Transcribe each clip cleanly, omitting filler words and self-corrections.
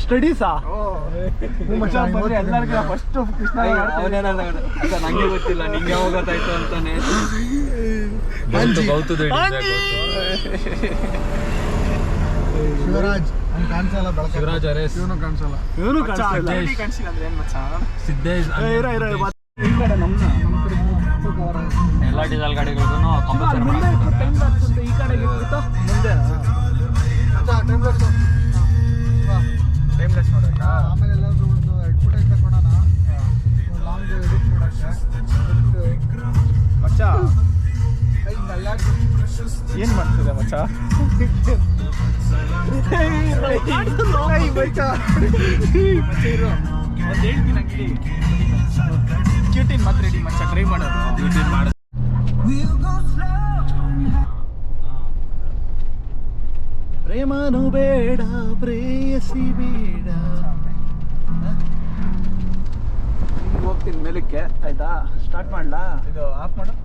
ಸ್ಟಡೀಸಾ ಎಲ್ಲರಿಗೂ ಫಸ್ಟ್ ಕೃಷ್ಣ ನಂಗೆ ಗೊತ್ತಿಲ್ಲ ನಿಂಗೆ ಯಾವಾಗ ಗೊತ್ತಾಯ್ತು ಅಂತಾನೆ. ಶಿವರಾಜ್ ಕಾಣಿಸಲ್ಲ, ಶಿವರಾಜ್ ಅರೇಸ್ ಇವನು ಕಾಣಿಸಲ್ಲ, ಇವನು ಕಾಣಿಸಲ್ಲ. ಸಿದ್ದೇಶ್ ಎಲ್ಲ ಡೀಸೆಲ್ ಗಾಡಿಗಳಿಗೂ ಕಂಪಲ್ಸರಿ ಮುಂದೆ ಈ ಕಡೆಗೆ ಮುಂದೆ ಟೈಮ್ಲೆಸ್ ನೋಡೋಣ. ಆಮೇಲೆ ಎಲ್ಲಾದ್ರೂ ಒಂದು ಫುಟೇಜ್ ತಗೊಳ್ಳೋಣ, ಲಾಂಗ್ ಎಡಿಟ್ ಮಾಡೋಕ್ಕೆ. ಮಚ್ಚ ಏನು ಮಾಡ್ತಿದೆ ಮಚ್ಚ? ಒಂದು ಹೇಳ್ತೀನಿ ನಂಗೆ ಕ್ಯೂಟಿನ್ ಮಾತ್ರ ರೆಡಿ ಮಚ್ಚ, ಟ್ರೈ ಮಾಡೋದು. ಕ್ಯೂಟಿನ್ ಮಾಡೋದು ಪ್ರೇಮನು ಬೇಡ ಪ್ರೇಯಸಿ ಬೇಡ. ಹೋಗ್ತೀನಿ ಮೇಲಕ್ಕೆ, ಆಯ್ತಾ? ಸ್ಟಾರ್ಟ್ ಮಾಡಲಾ? ಇದು ಆಫ್ ಮಾಡು.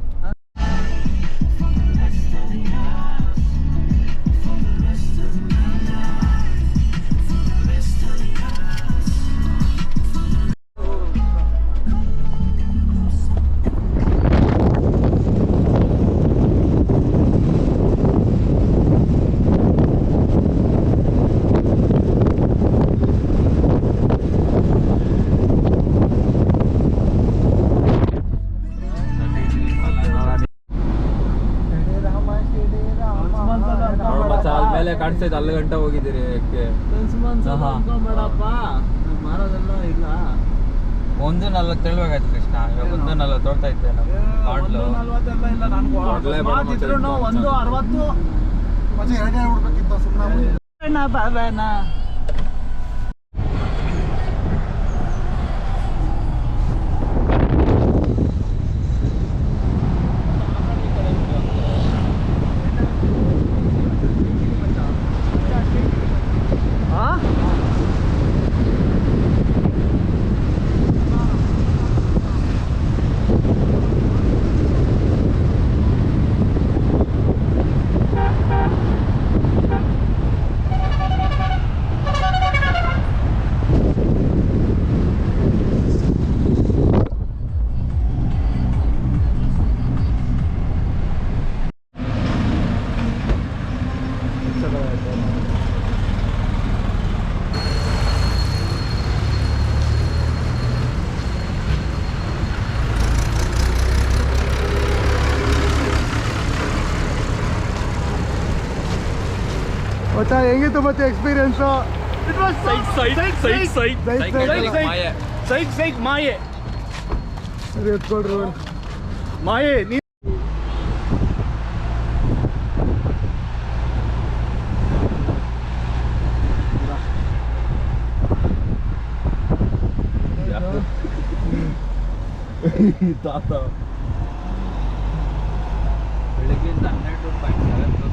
ಕಾಣಿಸ್ತೈತೆ, ಅಲ್ಲಿ ಗಂಟೆ ಹೋಗಿದ್ದೀರಿ ಯಾಕೆ? ಮಾರೋದೆಲ್ಲ ಇಲ್ಲ. 1:40 ಹೇಳ್ಬೇಕಾಯ್ತು ಕೃಷ್ಣ, ಇವಾಗ 1:40 ತೋರ್ತಾ ಇದ್ದೆ. 1:60 ಮತ್ತೆ 2 ಹುಡ್ಬೇಕಿತ್ತು ಸುಮ್ಮನೆ ಭವನ. ಮಚ್ಚ ಹೆಂಗಿತ್ತು ಮತ್ತೆ ಎಕ್ಸ್ಪೀರಿಯನ್ಸು? ಇಟ್ ವಾಸ್ ಸೈಕ್ ಮಾಯೆ. ಸರಿ ಎತ್ಕೊಳ್ರಿ ಮಾಯೆ. ತಾತ ಬೆಳಗ್ಗೆಯಿಂದ 12.7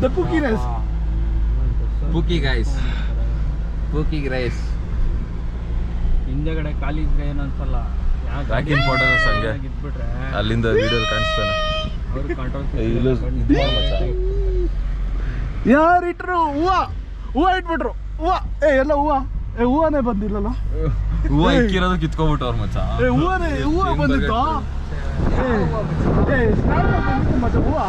The pookiness. Pookie guys. Pookie guys. ಹಿಂದೆಗಡೆ ಖಾಲಿ ಇದ್ರೆ ಏನು ಅನ್ಸಲ್ಲ. ಬ್ಯಾಕಿನ್ ಫೋಟೋ ಸಂಗೆ ಅಲ್ಲಿಂದ ವಿಡಿಯೋದಲ್ಲಿ ಕಾಣಿಸ್ತಾನೆ. ಅವರು ಕಂಟ್ರೋಲ್ ಯಾರು ಇಟ್ರು ಹೂವ ಇಟ್ಬಿಟ್ರು. ಹೂವ ಎಲ್ಲ ಹೂವನೇ ಬಂದಿಲ್ಲಲ್ಲ. ಹೂವ ಇಕ್ಕಿರೋದು ಕಿತ್ಕೊಬಿಟ್ಟು ಅವ್ರ ಮಚ್ಚ. ಹೂವ ಬಂದಿತ್ತು. ಬಂದಿತ್ತು ಮತ್ತೆ ಹೂವ.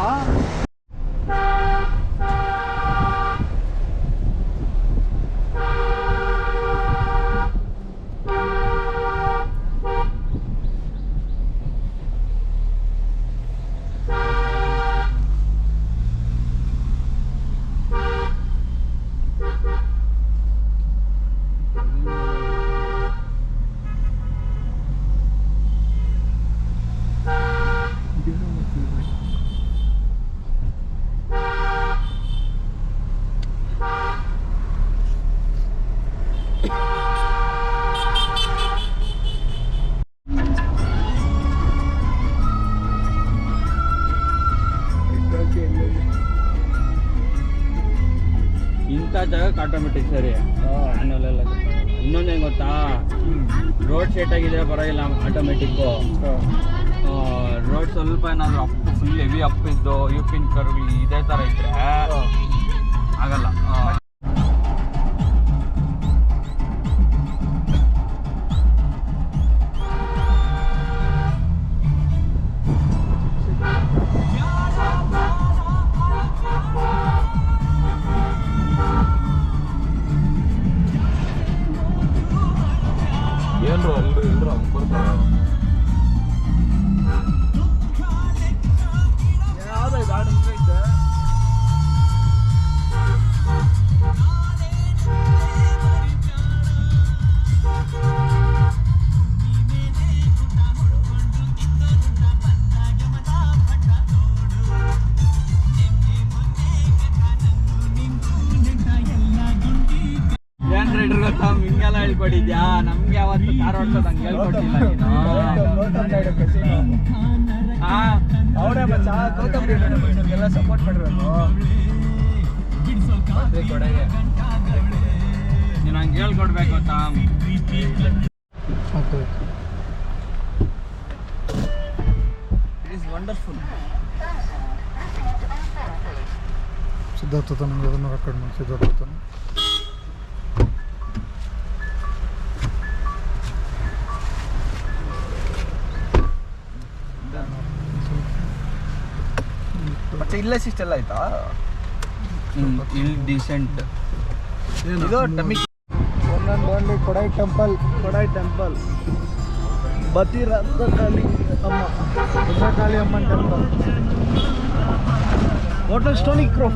ಜಾಗಕ್ಕೆ ಆಟೋಮೆಟಿಕ್ ಸರಿ. ಮ್ಯಾನ್ಯಲೆಲ್ಲ ಇನ್ನೊಂದು ಹೆಂಗೆ ಗೊತ್ತಾ, ರೋಡ್ ಸೆಟ್ ಆಗಿದ್ರೆ ಬರೋಲ್ಲ ಆಟೋಮೆಟಿಕ್ಕು. ರೋಡ್ ಸ್ವಲ್ಪ ಏನಾದರೂ ಅಪ್ಪು ಫುಲ್ ಹೆವಿ ಅಪ್ ಇದ್ದು ಯು ಪಿನ್ ಕರ್ವ್ ಇದೇ ಥರ ಇದ್ರೆ ಆಗಲ್ಲ. ಏನ್ರು ಅಲ್ರಿ ಇಲ್ರು ಹಂಗೆ ಬರ್ತಾರೆ. ಯಾವುದೋ ಇದು ಹಾಡು ಇದೆ. ಏನ್ ರೈಡರ್ ಗೊತ್ತಾ, ಹಿಂಗೆಲ್ಲ ಹೇಳ್ಕೊಟ್ಟಿದ್ಯಾ? ನಮ್ಗೆ ಯಾವತ್ತು ಕಾರ್ ಓಡ್ಸೋದು ಹಂಗೆ ಹೇಳ್ಕೊಟ್ಟಿಲ್ಲ ನೀನು. ಅವರೇ ಮಚ್ಚ ಗೌತಮ್ ಎಲ್ಲ ಸಪೋರ್ಟ್ ಮಾಡಿರೋದು. ನೀನು ಹಂಗೆ ಹೇಳ್ಕೊಡ್ಬೇಕು ಗೊತ್ತಾ. It is wonderful. ಸಿದ್ಧಾರ್ಥ ನನಗೆ ಅದನ್ನು ರೆಕಾರ್ಡ್ ಮಾಡಿ ಸಿದ್ಧಾರ್ಥ ಮತ್ತೆ ಇಲ್ಲೇ ಸಿಸ್ಟೆಲ್ಲ ಆಯ್ತಾ? ಇಲ್ಲಿ ಡಿಸೆಂಟ್ ಇದು ಟಮಿಕ್ ಒಂದೊಂದು ಕೊಡಾಯಿ ಟೆಂಪಲ್ ಭದ್ರಕಾಳಿ ಅಮ್ಮನ ಟೆಂಪಲ್. ಹೋಟೆಲ್ ಸ್ಟೋನಿ ಕ್ರೋ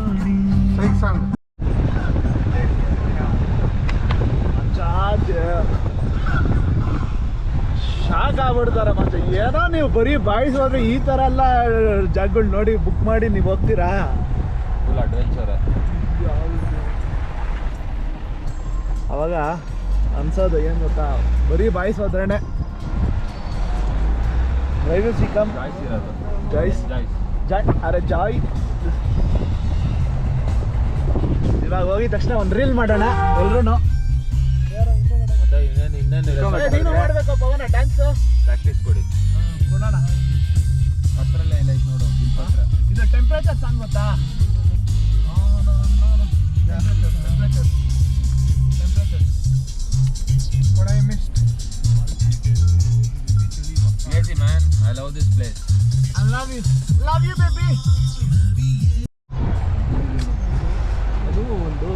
ಶಾಕ್ ಆಗ್ಬಿಡ್ತಾರೆ. ಮತ್ತೆ ಏನೋ ನೀವು ಬರೀ ಬಾಯಿಸೋದ್ರೆ ಈ ಥರ ಎಲ್ಲ ಜಾಗಗಳು ನೋಡಿ ಬುಕ್ ಮಾಡಿ ನೀವು ಹೋಗ್ತೀರಾ? Full adventure. ಅವಾಗ ಅನ್ಸೋದು ಏನು ಗೊತ್ತಾ, ಬರೀ ಬಾಯಿಸೋದ್ರೇನೆ ಪ್ರೈವೇಸಿ ಕಮ್ ಜಾಯ್ಸ್ ಇರೋದು. ಜಾಯ್ಸ್ ಅರೆ ಜಾಯ್. ಇವಾಗ ಹೋಗಿದ ತಕ್ಷಣ ಒಂದು ರೀಲ್ ಮಾಡೋಣ ಎಲ್ರು. ಮತ್ತೆ ಇನ್ನೇನು ಮಾಡ್ಬೇಕು ಪವನ ಡ್ಯಾನ್ಸು ಪ್ರಾಕ್ಟೀಸ್ ಕೊಡಿ. ಕೊಡೋಣ. ಹತ್ರಲ್ಲೇ ಇಲ್ಲ ಇದು ನೋಡು. ಇದು ಟೆಂಪ್ರೇಚರ್ ಸಾಂಗ್ ಗೊತ್ತಾ? What I missed. Crazy man, I love this place. I love you baby. ಅದು ಒಂದು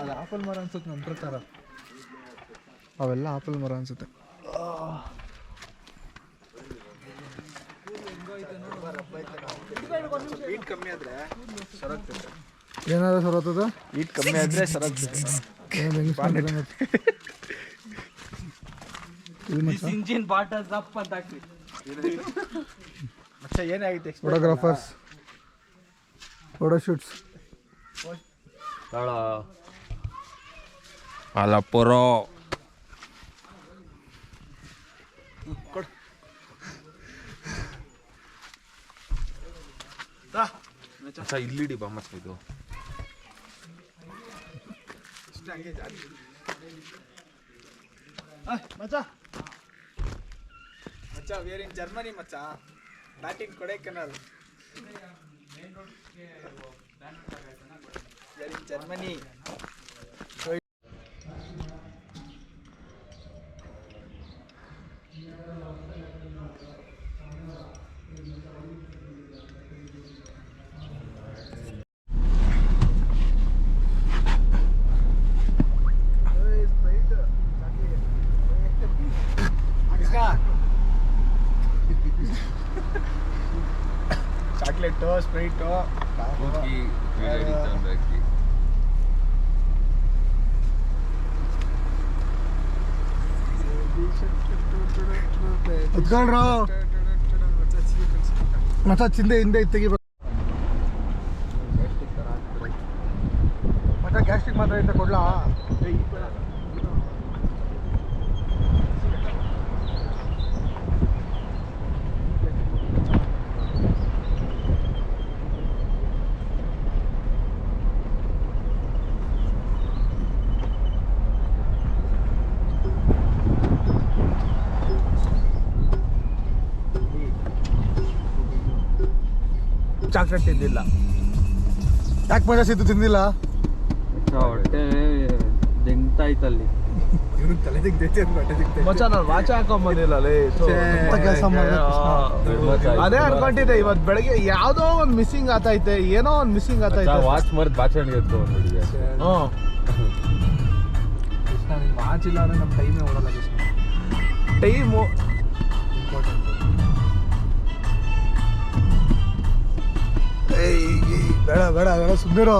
ಅದು ಆಪಲ್ ಮರ ಅನ್ಸುತ್ತೆ ನನ್ನ ಪ್ರಕಾರ. ಅವೆಲ್ಲ ಆಪಲ್ ಮರ ಅನ್ಸುತ್ತೆ. ಹೀಟ್ ಕಮ್ಮಿ ಆದರೆ ಸರಗ್ತದೆ. ಏನಾದ್ರು ಸರತ್ತದ? ಹೀಟ್ ಕಮ್ಮಿ ಆದರೆ ಸರಗ್ತದೆ. ಇಂಜಿನ್ ಬಾಟಲ್ ದಪ್ಪ ಅಂತ ಹಾಕಿ. ಮತ್ತೆ ಏನೇ ಆಗಿತ್ತು? Photographers, photo shoots. ಅಲಪುರೋ ಕೊಡು. ಇಲ್ಲಿಡಿ ಬಾ ಮಚ್ಚ ಇದು. ಮಚ್ಚ ವಿ ಆರ್ ಇನ್ ಜರ್ಮನಿ ಮಚ್ಚ. Not in Kodaikanal. We are in Germany. Chocolate, Sprite, cookie ಕ್ರೀಡೆ ತಂದಾಕಿ ಎತ್ಕೊಳ್ರು ಮಚ್ಚ ಚಿಂದೆ ಹಿಂದೆ ತೆಗಿಬೇಕು ಮಚ್ಚ ಗ್ಯಾಸ್ಟ್ರಿಕ್ ಮಾತ್ರ ಇಂದ ಕೊಡ್ಲಾ ಚಾಕ್ಲೇಟ್ ತಿಂದಿಲ್ಲ. ಯಾಕೆ ಮಜಾ ಸಿದ್ದು ತಿಂದಿಲ್ಲ ಹೊಟ್ಟೆ ದಿಂಗ್ತಾ ಇತ್ತಲ್ಲಿ. ತಲೆ ತೆಗ್ದೈತೆ ಹೊಟ್ಟೆ ತೆಗ್ದೈತೆ ಮಚ್ಚ ನಾನು ವಾಚ್ ಹಾಕೊಂಬಂದಿಲ್ಲ ಲೇ. ಕೆಲಸ ಅದೇ ಅನ್ಕೊಂಡಿದ್ದೆ ಇವತ್ತು ಬೆಳಗ್ಗೆ ಯಾವುದೋ ಒಂದು ಮಿಸ್ಸಿಂಗ್ ಆತೈತೆ, ಏನೋ ಒಂದು ಮಿಸ್ಸಿಂಗ್ ಆತೈತೆ. ವಾಚ್ ಮರ್ದ್ ಬಾಚಣಿಗೆ ಎತ್ತು ಹುಡುಗಿ. ಕೃಷ್ಣ ನಿಂಗೆ ವಾಚ್ ಇಲ್ಲ ಅಂದ್ರೆ ನಮ್ಮ ಟೈಮೇ ಓಡಲ್ಲ ಕೃಷ್ಣ. Time important. ಬೇಡ ಬೇಡ ಬೇಡ ಸುಂದರೋ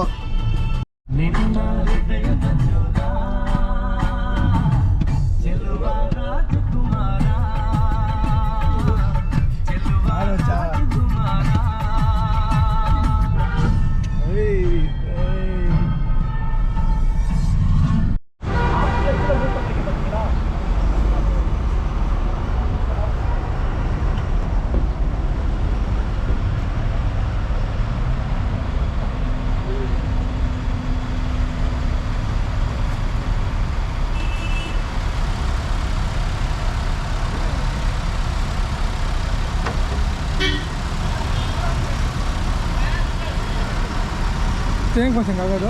ಹೆಂಗೆ ಬಂದಂಗೆ ಆಗೋದು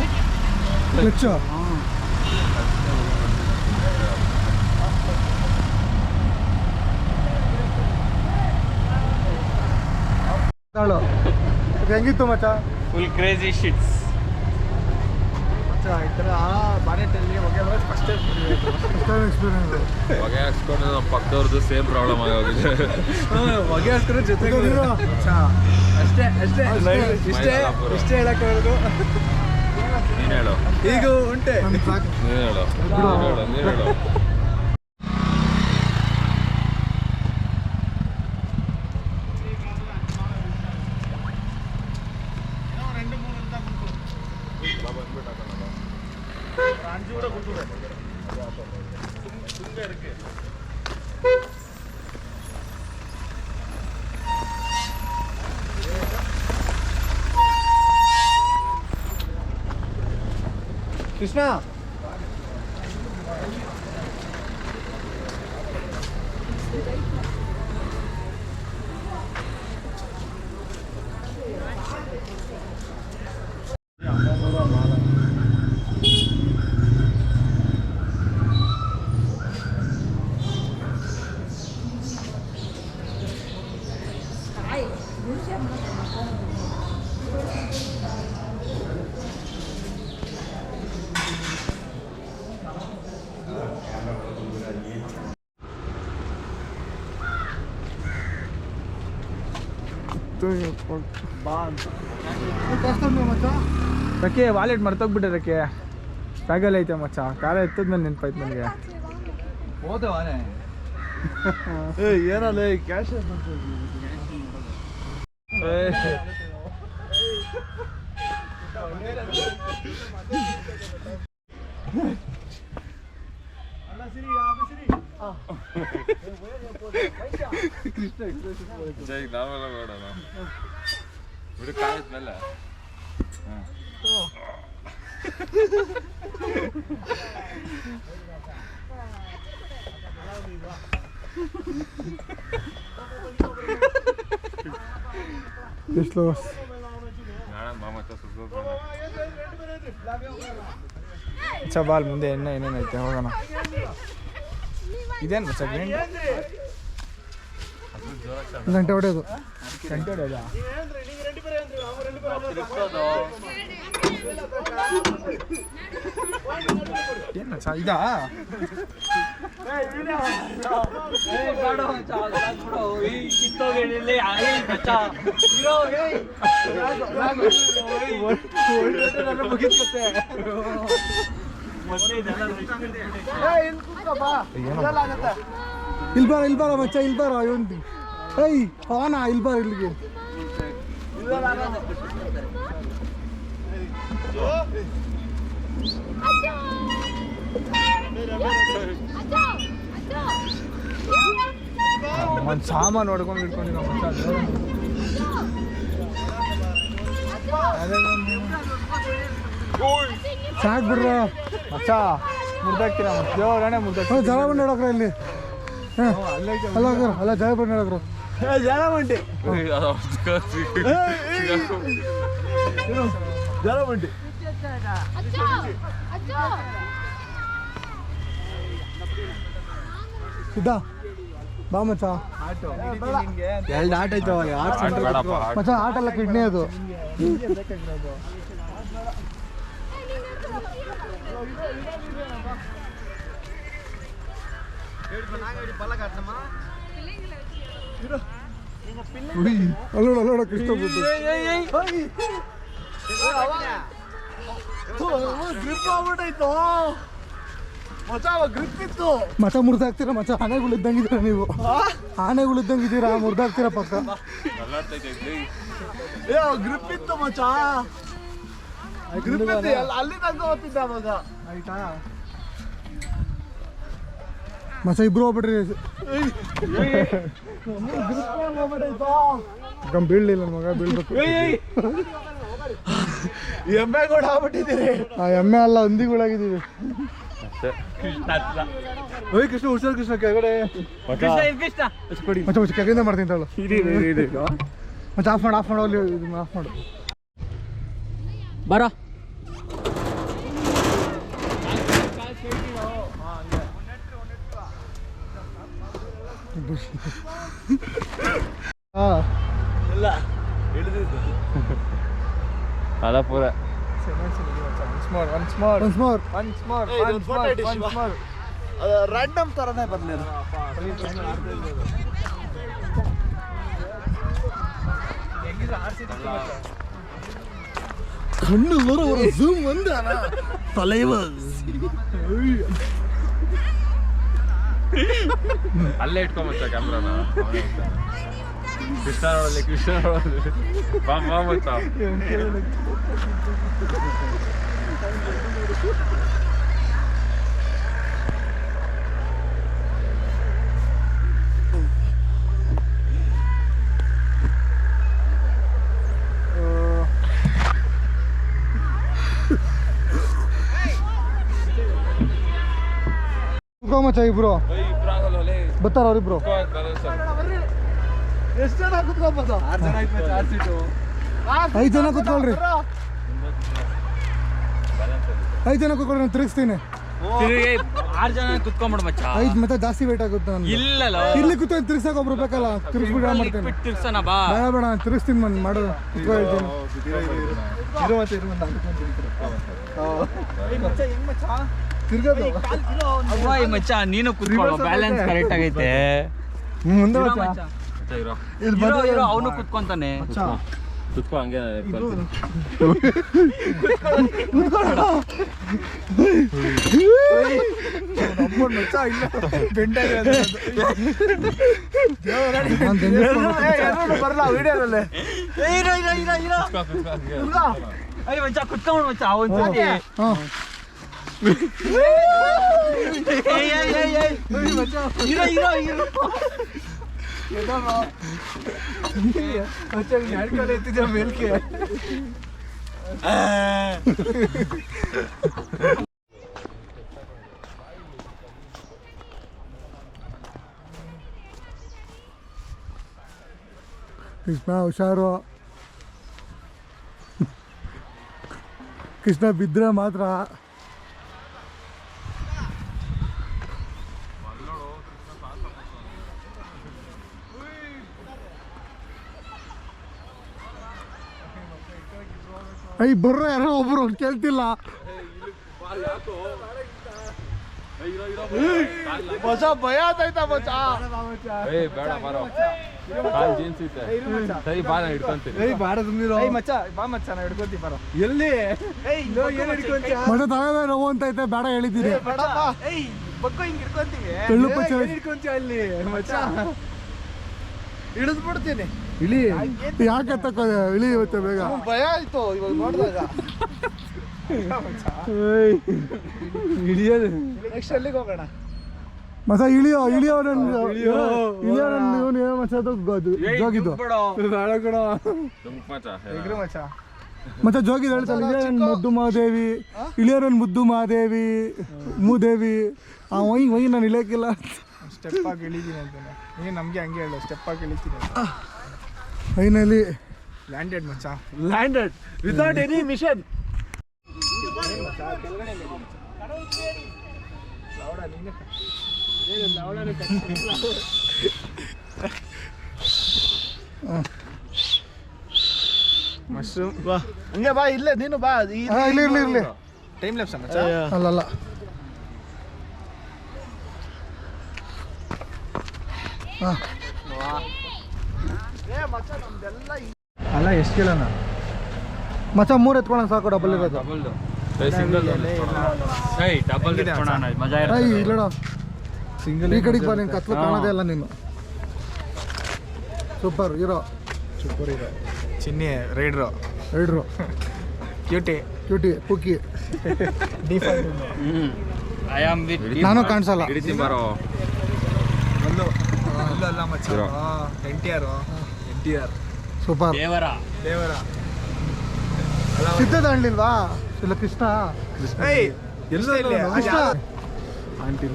ಕ್ಲಚ್ಚು ತಾಳು ಹೆಂಗಿತ್ತು ಮಚ್ಚ ಫುಲ್ ಕ್ರೇಜಿ ಶಿಟ್ಸ್. ಮಚ್ಚ ಈ ಥರ ಬಾನೆಟಲ್ಲಿ ಹೊಗೆ ಬರೋದು ಫಸ್ಟ್ ಎಕ್ಸ್ಪೀರಿಯನ್ಸ್ ಹೊಗೆ ಹಾಕ್ಸ್ಕೊಂಡು ನಮ್ಮ ಪಕ್ಕದವ್ರದ್ದು ಸೇಮ್ ಪ್ರಾಬ್ಲಮ್ ಆಗೋಗಿದೆ. ಹೊಗೆ ಹಾಕ್ತಾರೆ ಜೊತೆಗೆ ಅಷ್ಟೇ ಅಷ್ಟೇ ಇಷ್ಟೇ ಇಷ್ಟೇ ಹೇಳಕ್ಕಾಗೋದು. ನೀನು ಹೇಳು, ಈಗ ಉಂಟೆ. ನೀನು ಹೇಳು, ನೀನು ಹೇಳು. ಕೃಷ್ಣ ಬಾ ಅಂತ ರಕ್ಕೆ ವಾಲೆಟ್ ಮರ್ತೋಗ್ಬಿಟ್ಟೆ ರಕ್ಕೆ. ಬ್ಯಾಗಲ್ಲಿ ಐತೆ ಮಚ್ಚ. ಕಾರ ಎತ್ತದ್ಮೇಲೆ ನೆನಪಾಯ್ತು ನನಗೆ. ಹೋದವಾನೆ ಏನಲ್ಲ ಕ್ಯಾಶ್ ಜೈ ನಾವೆಲ್ಲ ಬೇಡ ಬಿಡು ಕಾಯಿದ್ಮೇಲೆ ಎಷ್ಟು ಬಾಲ್ ಮುಂದೆ ಏನೇನೈತೆ ಹೋಗೋಣ. ಇದೇನು ಮಚ್ಚ ಗಂಟೆ ಹೊಡೆಯೋದು ಗಂಟೆ ಹೊಡೆಯೋದಾ? ಏನು ಮಚ್ಚ ಇದಾ ಇಲ್ಲಿ ಬಾರ ಮಚ್ಚ ಇಲ್ಲಿ ಬಾರ ಇವನು ಏಯ್ ಅವನ ಇಲ್ಲಿ ಬಾರ ಇಲ್ಲಿಗೆ ಒಂದು ಸಾಮಾನು ಹೊಡ್ಕೊಂಡು ಇಟ್ಕೊಂಡಿದ್ದ ಮಚ್ಚ ಸಾಕು ಬಿಡ್ರ ಮಚ್ಚ ಮುರ್ದಾಕ್ತೀರ ದೇವರೇ ಮುರ್ದಾಕ್ತೀರ ಜಲ ಬಂದು ನೋಡಕ್ರ ಇಲ್ಲಿ ಅಲ್ಲ ಅಲ್ಲ ಜಲ ಬಂದು ನೋಡಕ್ರ ಜಲ ಬಂಡಿ ಜಲ ಬಂಡಿ ಸಿದ್ಧ ಬಾ ಮಚ್ಚ ಎರಡು ಆಟ ಐತವ ಮಚ್ಚ ಆಟ ಎಲ್ಲ ಕಿಡ್ನಿ ಅದು ಅಲ್ಲೋಡ ಕೃಷ್ಣ ಮಚ ಮುರಿದಾಕ್ತೀರಾ ಮಚ ಆನೆಗಳಿದ್ದಂಗಿದ್ದೀರಾ ನೀವು ಆನೆಗಳಿದ್ದಂಗಿದ್ದೀರಾ ಮುರಿದಾಕ್ತೀರಾ ಪಕ್ಕ ಗ್ರಿಪ್ ಇತ್ತು ಮಚ ಅಲ್ಲಿ ತನಕ ಹೋಗ್ತಿದ್ದೆ ಅವಾಗ ಆಯ್ತಾ ಮಚ ಇಬ್ರು ಹೋಗ್ಬಿಡ್ರಿ ಬೀಳ್ಲಿಲ್ಲ ಮಗ ಬೀಳ್ಬೇಕು ಎಮ್ಮೆ ಕೂಡ ಆಗ್ಬಿಟ್ಟಿದ್ದೀರಿ ಎಮ್ಮೆ ಅಲ್ಲ ಹಂದಿಗಳಾಗಿದ್ದೀವಿ ಓಯ್ ಕೃಷ್ಣ ಹುಷಾರ್ ಕೃಷ್ಣ ಕೆಳಗಡೆ ಮಚ್ಚ ಕೆಳಗಿಂದ ಮಾಡ್ತೀನಿ ತಾಳು ಮತ್ತೆ ಆಫ್ ಮಾಡು ಅಲ್ಲಿ ಆಫ್ ಮಾಡು ಬರ ಅಲ್ಲ ಪೂರ ರ್ಯಾಂಡಮ್ ತರನೇ ಬರಲಿ ಕಣ್ಣು ಝೂಮ್ ಬಂದ ತಲೆವ ಅಲ್ಲೇ ಇಟ್ಕೊಂಬಚ್ಚ ಕ್ಯಾಮ್ರಾನ ಕೃಷ್ಣ ನೋಡಲಿ ಬಾ ಮಚ್ಚ ಮಚ್ಚ ಇಬ್ರು ಬರ್ತಾರ ಅವ್ರಿಬ್ರು ಎಷ್ಟು ಜನ ಕುತ್ಕೋಬೋದು 5 ಜನ ಕುತ್ಕೊಳ್ರಿ 5 ಜನ ಕುತ್ಕೊಳ್ರಿ ನಾನು ತಿರುಗಿಸ್ತೀನಿ 6 ಜನ ಕುತ್ಕೊಂಡ್ಬಿಡು ಮಚ್ಚ 5 ಮತ್ತೆ ಜಾಸ್ತಿ ವೇಟ್ ಆಗುತ್ತೆ ನನಗೆ ಇಲ್ಲ ಇಲ್ಲಿ ಕುತ್ಕೊಂಡು ತಿರ್ಸಕ್ಕೆ ಒಬ್ರು ಬೇಕಲ್ಲ ತಿರ್ಸ್ಬಿಟ್ಟು ಮಾಡ್ತೇನೆ ತಿರ್ಸೋಣ ಬಾ ಬೇಡ ನಾನು ತಿರ್ಸ್ತೀನಿ man ಮಾಡೋದು ಕುತ್ಕೊ ಹೇಳ್ತೀನಿ ತಿರ್ಗೋದು ಮಚ್ಚ ನೀನು ಕುತ್ಕೊಳ್ಳೋ ಬ್ಯಾಲೆನ್ಸ್ ಕರೆಕ್ಟ್ ಆಗೈತೆ ಮುಂದೆ ಅವನು ಕುತ್ಕೊಂತಾನೆ ಕುತ್ಕೋ ಹಂಗೆ ಬರಲ್ಲ ವಿಡಿಯೋದಲ್ಲಿ ಮಚ್ಚ ಕುತ್ಕೊಂಡ್ ಮಚ್ಚ ಅವನ್ ಎತ್ತಿದ್ದೆ ಮೇಲ್ಕೆ ಕೃಷ್ಣ ಹುಷಾರು ಕೃಷ್ಣ ಬಿದ್ದರೆ ಮಾತ್ರ ಬರ್ರೋ ಯಾರೋ ಒಬ್ರು ಕೇಳ್ತಿಲ್ಲ. ಮಚ್ಚ ಭಯ ಆಯ್ತಾ ಮಚ್ಚ. ಬೇಡ ಬಾರೋ ಕಾಲ್ ಜೀನ್ಸ್ ಐತೆ ಸರಿ ಬಾ ನಾನು ಹಿಡ್ಕೊಂತೀನಿ. ಬಾರ ಸುಮ್ಮನಿರೋ. ಮಚ್ಚ ಬಾ ಮಚ್ಚ ನಾ ಹಿಡ್ಕೊಂತೀನಿ ಬಾರೋ. ಎಲ್ಲಿ ಏನು ಹಿಡ್ಕೊಂತೀಯ ಮತ್ತೆ ತಗದ ನೋವು ಅಂತ ಐತೆ ಬೇಡ ಹೇಳಿದ್ದೀರಿ. ಬೇಡಪ್ಪ ಬಕ್ಕೋ ಹಿಂಗೆ ಹಿಡ್ಕೊಂತೀವಿ. ಕಳ್ಳು ಪಚ್ಚ ಹಿಡ್ಕೊಂತೀಯ ಅಲ್ಲಿ ಮಚ್ಚ ಹಿಡಿದ್ಬಿಡ್ತೀನಿ. ಇಳಿ ಯಾಕೆ ತಕ್ಕ ಇಳಿ ಇವತ್ತೆ ಬೇಗ. ಭಯ ಆಯ್ತು ಇವಾಗ ನೋಡಿದಾಗ. ಇಳಿಯೋದು ನೆಕ್ಸ್ಟ್ ಎಲ್ಲಿಗೆ ಹೋಗೋಣ? ಮಸ ಇಳಿಯೋ ಮಚ್ಚ ಜೋಗಿದ್ದು ಬೇಡ ಕಣ ಮಚ್ಚ ಮಚ್ಚ. ಮತ್ತೆ ಜೋಗಿದ್ದು ಹೇಳ್ತಾರೆ ಇಳಿಯೋರನ್ ಮುದ್ದು ಮಹಾದೇವಿ, ಇಳಿಯೋರನ್ ಮುದ್ದು ಮಹಾದೇವಿ ಮೂದೇವಿ. ಒಯ್ ನಾನು ಇಳಿಯೋಕ್ಕಿಲ್ಲ. ಸ್ಟೆಪ್ ಆಗಿ ಇಳಿತೀನಿ ಅಂತಾನೆ. ನೀನು ನಮಗೆ ಹಂಗೆ ಹೇಳು, ಸ್ಟೆಪ್ ಆಗಿ ಇಳಿತೀನಿ. ಫೈನಲಿ ಲ್ಯಾಂಡೆಡ್ ಮಚ್ಚ, landed without any mission. Mushroom ಬಾ ಹಂಗೆ ಬಾ. ಇಲ್ಲೇ ನೀನು ಬಾ. ಇರ್ಲಿ ಟೈಮ್ ಲ್ಯಾಪ್ಸ್ ಮಚ್ಚ. ಅಲ್ಲಲ್ಲ ಅಲ್ಲ ಎಷ್ಟು ಕೇಳೋಣ ಮಚ್ಚ 3 ಎತ್ಕೊಳ್ಳೋಣ ಸಾಕು. ಡಬಲ್ ಇರೋದು ಸಿಂಗಲ್ ಡಬಲ್ ಮಜಾ ಇಲ್ಲಡ. ಸಿಂಗಲ್ ಈ ಕಡೆಗೆ ಬಾ, ನೀನು ಕತ್ಲು ಕಾಣೋದೇ ಇಲ್ಲ ನೀನು. Super hero. ಸೂಪರ್ ಇದೆ. ಚಿನ್ನಿ ರೈಡ್ರು ರೈಡ್ರು ಕ್ಯೂಟಿ ಪುಕ್ಕಿ. ಐ ಆಮ್ ವಿತ್ ನಾನು ಕಾಣಿಸಲ್ಲ. ಹಿಡಿತೀನಿ ಬಾರೋ. ಅಲ್ಲ ಮಚ್ಚ. NTR super. ದೇವರ ಸಿದ್ಧ ತಾಣ್ಲಿಲ್ವಾ? ಇಲ್ಲ ಕೃಷ್ಣ ಎಲ್ಲ ಕೃಷ್ಣ ಆಂಟಿ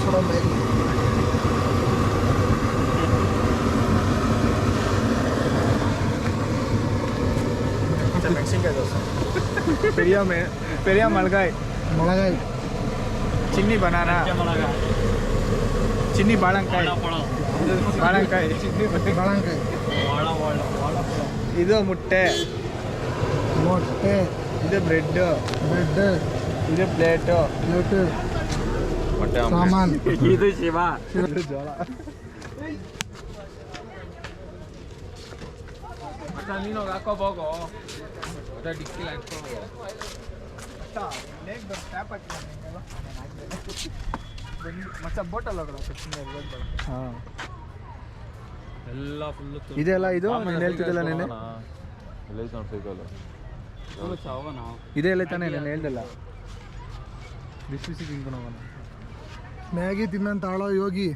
ಸುಡ ಮ್ಯಾಗಿ. ಮೆಣಸಿನ್ಕಾಯಿ ದೋಸೆ. ಪೆರಿಯ ಮಳಗಾಯಿ, ಚಿನ್ನಿ ಬನಾನಾ, ಚಿನ್ನಿ ಬಾಳಂಕಾಯಿ, ಇದು ಮೊಟ್ಟೆ, ಇದು ಬ್ರೆಡ್, ಇದು ಪ್ಲೇಟು, ಮೊಟ್ಟೆ ಸಾಮಾನ್. ಇದು ಶಿವ. ಜೋಳ. ನೀನು ಹಾಕೋಬೋಗೋ ಡಿಕ್ಕಿಲ್ ಹಾಕೋ. ಮಚ್ಚ ಬೋಟಲ್ ಎಲ್ಲ ಫುಲ್ ಇದೆಲ್ಲ ಇದು ನೀನು ಹೇಳ್ತಿದ್ದಲ್ಲ ನೆನೆ. ಇದೇ ಎಲ್ಲ ತಾನೇ ನಾನು ಹೇಳ್ದಲ್ಲ. ಬಿಸಿ ತಿನ್ಕೊಂಡು ಹೋಗೋಣ. ಮ್ಯಾಗಿ ತಿನ್ನಂತ ಆಳೋ ಯೋಗಿ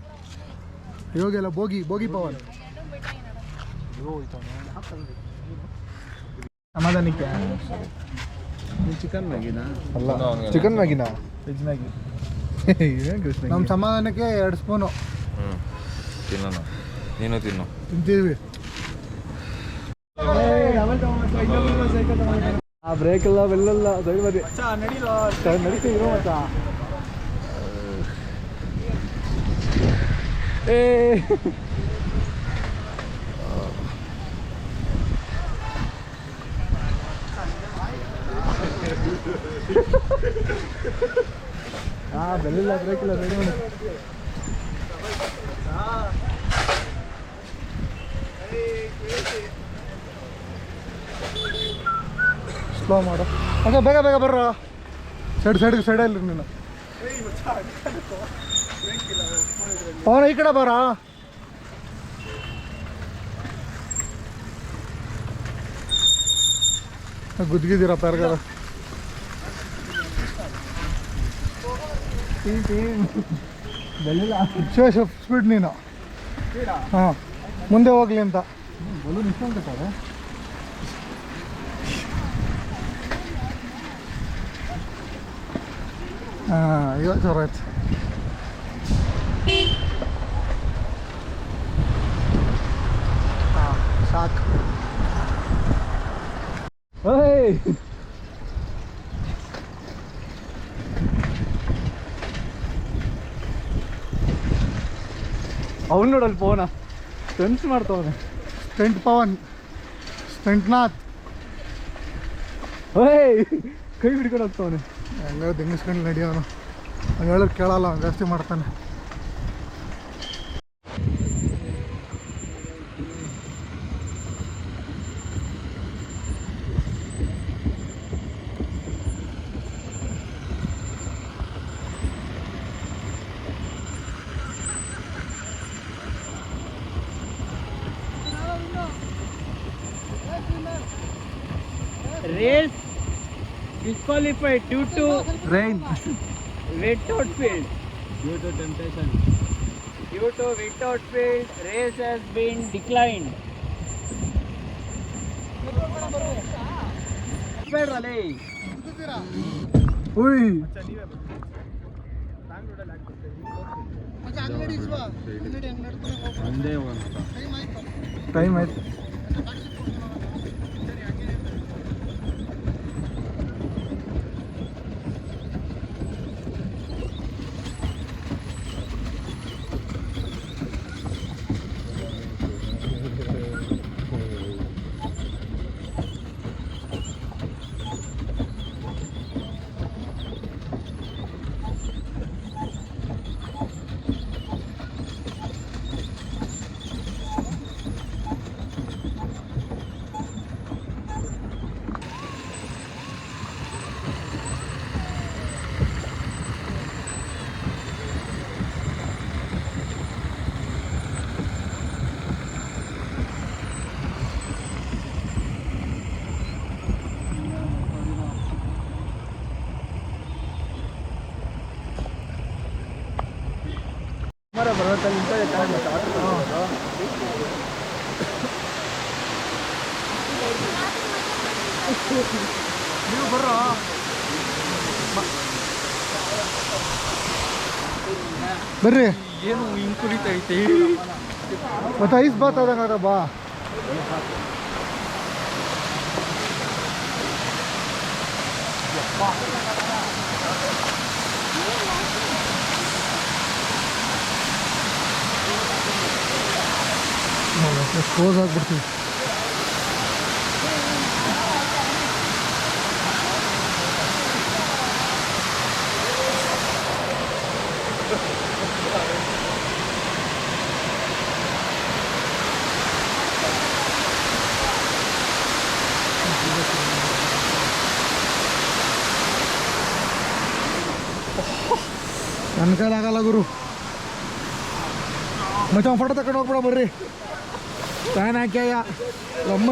ಅಲ್ಲ ಬೋಗಿ ಪವನ್. ಸಮಾಧಾನಕ್ಕೆ ಚಿಕನ್ ಮ್ಯಾಗಿನಾ? ಅಲ್ಲ ಚಿಕನ್ ಮ್ಯಾಗಿನಾ? Veg Maggi. ನಮ್ಮ ಸಮಾಧಾನಕ್ಕೆ 2 ಸ್ಪೂನು ತಿನ್ನೋಣ. ನೀನು ತಿನ್ನು. ತಿಂತೀವಿ. ಬ್ರೇಕ್ ಇಲ್ಲ ಬೆಲ್ಲಲ್ಲ ದಯಮಾಡಿ ನಡೀತೀವಿ ಮಚ್ಚ. ಬೆಲ್ಲಿಲ್ಲ ಬ್ರೇಕ್ ಇಲ್ಲ ರೆಡಿ ಮಾಡಿ. ಸ್ಲೋ ಮಾಡು. ಅದೇ ಬೇಗ ಬರ್ರ. ಸೈಡಲ್ಲಿ ನೀನು. ಅವನ ಈ ಕಡೆ ಬರ. ಗುದ್ಗಿದ್ದೀರಪ್ಪ ಯಾರಿಗಾರ. ಸ್ಪೀಡ್ ನೀನು. ಹಾಂ ಮುಂದೆ ಹೋಗ್ಲಿ ಅಂತ. ಹಾಂ ಇವಾಗ ಜೋರ ಆಯ್ತು. ಹಾಂ ಸಾಕು. ಅವ್ನು ನೋಡಲ್ ಫೋನ. ಸ್ಟೆಂಟ್ಸ್ ಮಾಡ್ತಾವನೆ. ಸ್ಟೆಂಟ್ ಪವನ್, ಸ್ಟೆಂಟ್ನಾಥ್. ಓಯ್ ಕೈ ಹಿಡ್ಕೊಂಡು ಹೋಗ್ತಾವನೆ. ಹೆಂಗ ತೆಂಗಿಸ್ಕೊಂಡು ನಡಿಯೋನು, ಅವ್ನು ಹೇಳೋದು ಕೇಳಲ್ಲ, ಅವ್ನು ಜಾಸ್ತಿ ಮಾಡ್ತಾನೆ. Race disqualified due to rain. wet outfield. Due to temptation. Due to wet outfield, race has been declined. ಬೇಡ್ರಲೇ. ಉಯ್ ಒಂದೇ ಒಂದು ಟೈಮ್ ಆಯ್ತು. ನೀವು ಬರ್ರೋ. ಬರ್ರಿ. ಏನು ಹಿಂಗ್ ಕುರಿತೈತಿ. ಮತ್ತೆ ಐಸ್ ಬಾತ್ ಆದಂಗ ಬಾ. ಕ್ಲೋಸ್ ಆಗ್ಬಿಡ್ತೀವಿ. ನನ್ನ ಕೈಲಾಗಲ್ಲ ಗುರು. ಮತ್ತೆ ಫೋಟೋ ತಗೊಂಡು ಹೋಗ್ಬಿಡ ಬರ್ರಿ. ಫ್ಯಾನ್ ಹಾಕ್ಯಾಯ ರಮ್ಮ.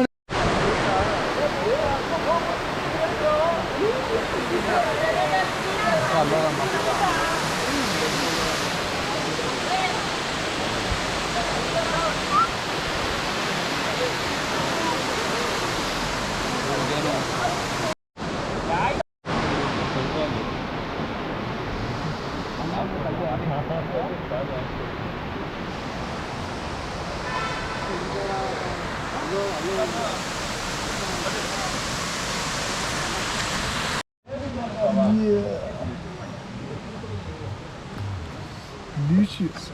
Delicious.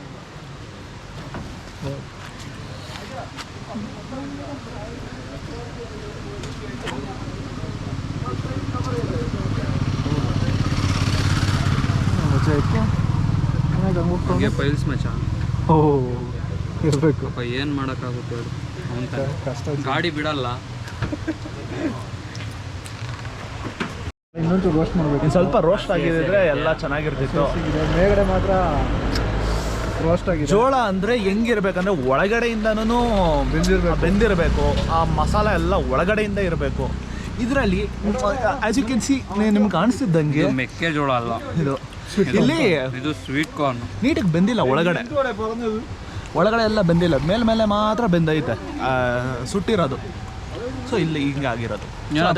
ಹಂಗೆ ಪೈಲ್ಸ್ ಮಚ್ಚ. ಓ ಇರಬೇಕು. ಏನು ಮಾಡೋಕ್ಕಾಗುತ್ತೆ ಹೇಳು. ಕಷ್ಟ. ಗಾಡಿ ಬಿಡಲ್ಲ. ಇನ್ನೊಂದು ರೋಸ್ಟ್ ಮಾಡಬೇಕು. ಇನ್ನು ಸ್ವಲ್ಪ ರೋಸ್ಟ್ ಆಗಿದ್ರೆ ಎಲ್ಲ ಚೆನ್ನಾಗಿರ್ತಿತ್ತು. ಮೇಲ್ಗಡೆ ಮಾತ್ರ ರೋಸ್ಟ್ ಆಗಿದೆ. ಜೋಳ ಅಂದರೆ ಹೆಂಗಿರ್ಬೇಕಂದ್ರೆ ಒಳಗಡೆಯಿಂದನೂ ಬೆಂದಿರಬೇಕು. ಆ ಮಸಾಲ ಎಲ್ಲ ಒಳಗಡೆಯಿಂದ ಇರಬೇಕು. ಇದರಲ್ಲಿ ಆಸ್ ಯು ಕ್ಯಾನ್ ಸಿ, ನಿಮ್ಗೆ ಕಾಣಿಸ್ತಿದ್ದಂಗೆ ಮೆಕ್ಕೆಜೋಳ ಅಲ್ಲ ಇದು. ಇಲ್ಲಿ ಇದು ಸ್ವೀಟ್ ಕಾರ್ನ್. ನೀಟಾಗಿ ಬೆಂದಿಲ್ಲ ಒಳಗಡೆ. ಒಳಗಡೆ ಎಲ್ಲ ಬೆಂದಿಲ್ಲ, ಮೇಲೆ ಮಾತ್ರ ಬೆಂದೈತೆ ಸುಟ್ಟಿರೋದು. ಸೊ ಇಲ್ಲಿ ಹಿಂಗೆ ಆಗಿರೋದು.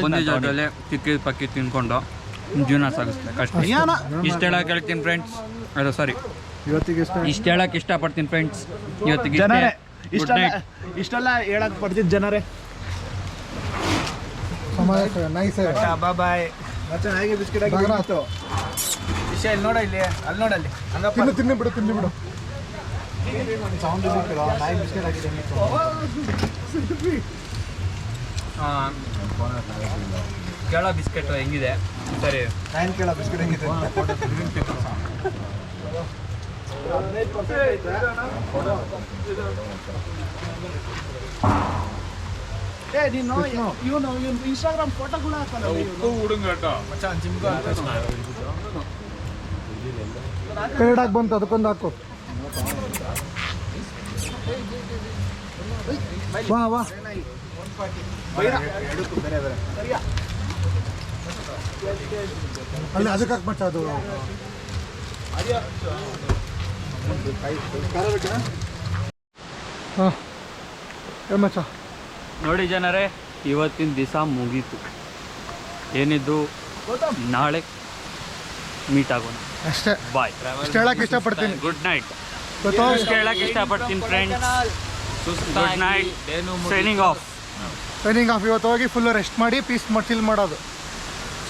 ಬಂದಿದ್ದ ಜಾಗದಲ್ಲೇ ಚಿಕ್ಕಿ ಪಕ್ಕಿ ತಿನ್ಕೊಂಡು ಜೀವನ ಸಾಗಿಸ್ಬೇಕು ಅಷ್ಟೇ. ಇಷ್ಟು ಹೇಳಕ್ಕೆ ಹೇಳ್ತೀನಿ ಫ್ರೆಂಡ್ಸ್. ಅದು ಸಾರಿ, ಇವತ್ತಿಗೆ ಇಷ್ಟು ಹೇಳಕ್ಕೆ ಇಷ್ಟಪಡ್ತೀನಿ ಫ್ರೆಂಡ್ಸ್. ಇವತ್ತಿಗೆ ಇಷ್ಟೆಲ್ಲ ಹೇಳಕ್ ಪಡ್ತಿದ್ದು ಜನರೇ. ನೈಸ್. ಬಾಯ್. ಚೆನ್ನಾಗಿ ಬಿಸ್ಕೆಟ್ ಹಾಕಿ ವಿಷಯ ಇಲ್ಲಿ ನೋಡ, ಇಲ್ಲಿ ಅಲ್ಲಿ ನೋಡಲ್ಲಿ ತಿನ್ನಿ ಬಿಡು. ಕೇಳ ಬಿಸ್ಕೆಟ್ ಹೆಂಗಿದೆ ಸರಿ ನೀನು ಇವನು ಇನ್ಸ್ಟಾಗ್ರಾಮ್ ಫೋಟೋಗಳು ಎರಡಾಗಿ ಬಂತು ಅದಕ್ಕೊಂದು ಹಾಕು ವಾ ವಾ ಅಲ್ಲಿ ಅದಕ್ಕೆ ಹಾಕಿ ಮಚ್ಚ ಅದು ಹಾಂ ಮಚ್ಚ ನೋಡಿ ಜನರೇ ಇವತ್ತಿನ ದಿವಸ ಮುಗೀತು ಏನಿದ್ದು ನಾಳೆ ಮೀಟ್ ಆಗೋಣ ಅಷ್ಟೇ ಬಾಯ್ ಇಷ್ಟು ಹೇಳಕ್ಕೆ ಇಷ್ಟಪಡ್ತೀನಿ ಗುಡ್ ನೈಟ್ ಗೊತ್ತಾ ಇಷ್ಟು ಹೇಳಕ್ಕೆ ಇಷ್ಟಪಡ್ತೀನಿ friends good night signing off training of ಇವತ್ತು ಹೋಗಿ ಫುಲ್ ರೆಸ್ಟ್ ಮಾಡಿ ಪೀಸ್ ಫಿಲ್ ಮಾಡೋದು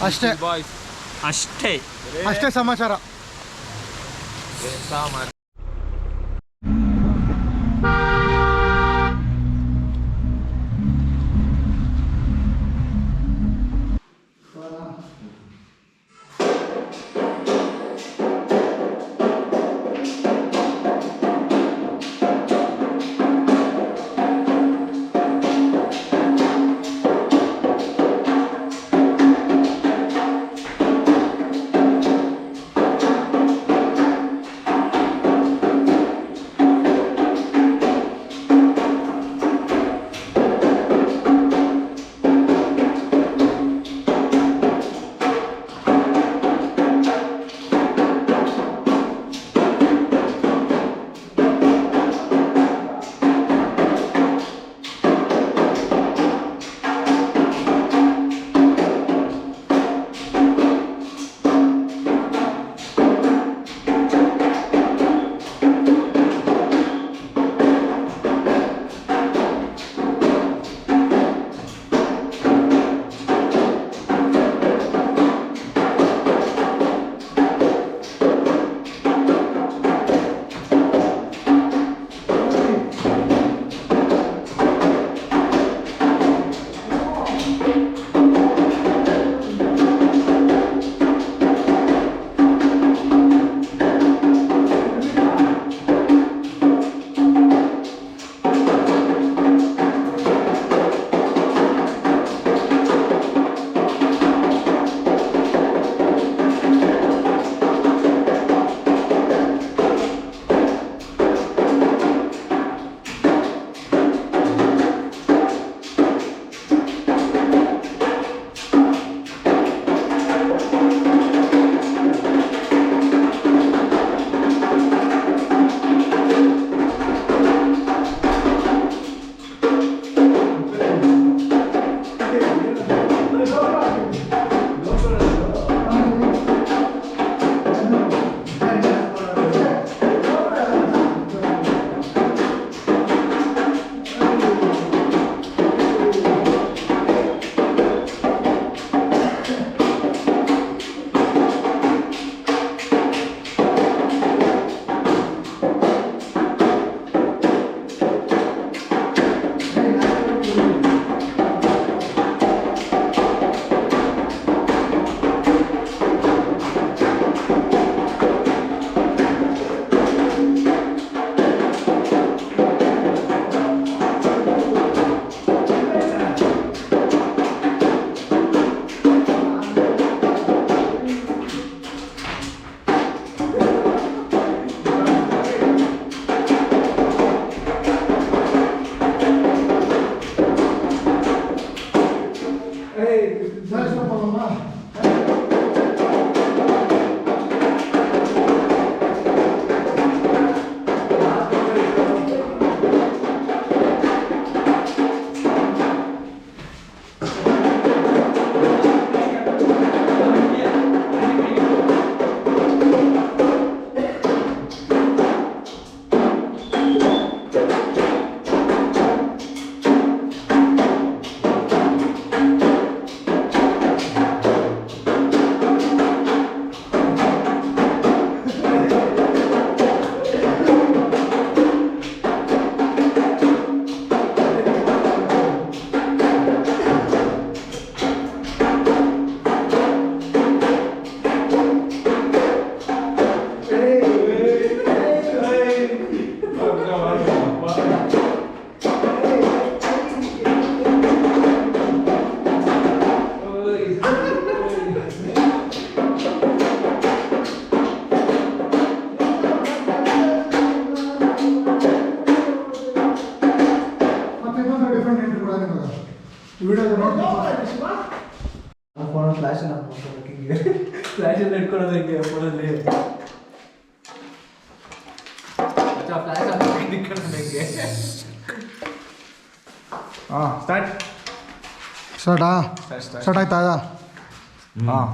ಅಷ್ಟೇ ಅಷ್ಟೇ ಅಷ್ಟೇ ಸಮಾಚಾರ ಫೋನ್ ಫ್ಲಾಶ್ ಫ್ಲಾಶಲ್ಲಿ ಇಟ್ಕೊಳ್ಳೋದು ಹಿಂಗೆ ಫೋನಲ್ಲಿ ಹಾಂ ಸ್ಟಾರ್ಟ್ ಸ್ಟಾರ್ಟ್ ಆಯ್ತಾ ಹಾಂ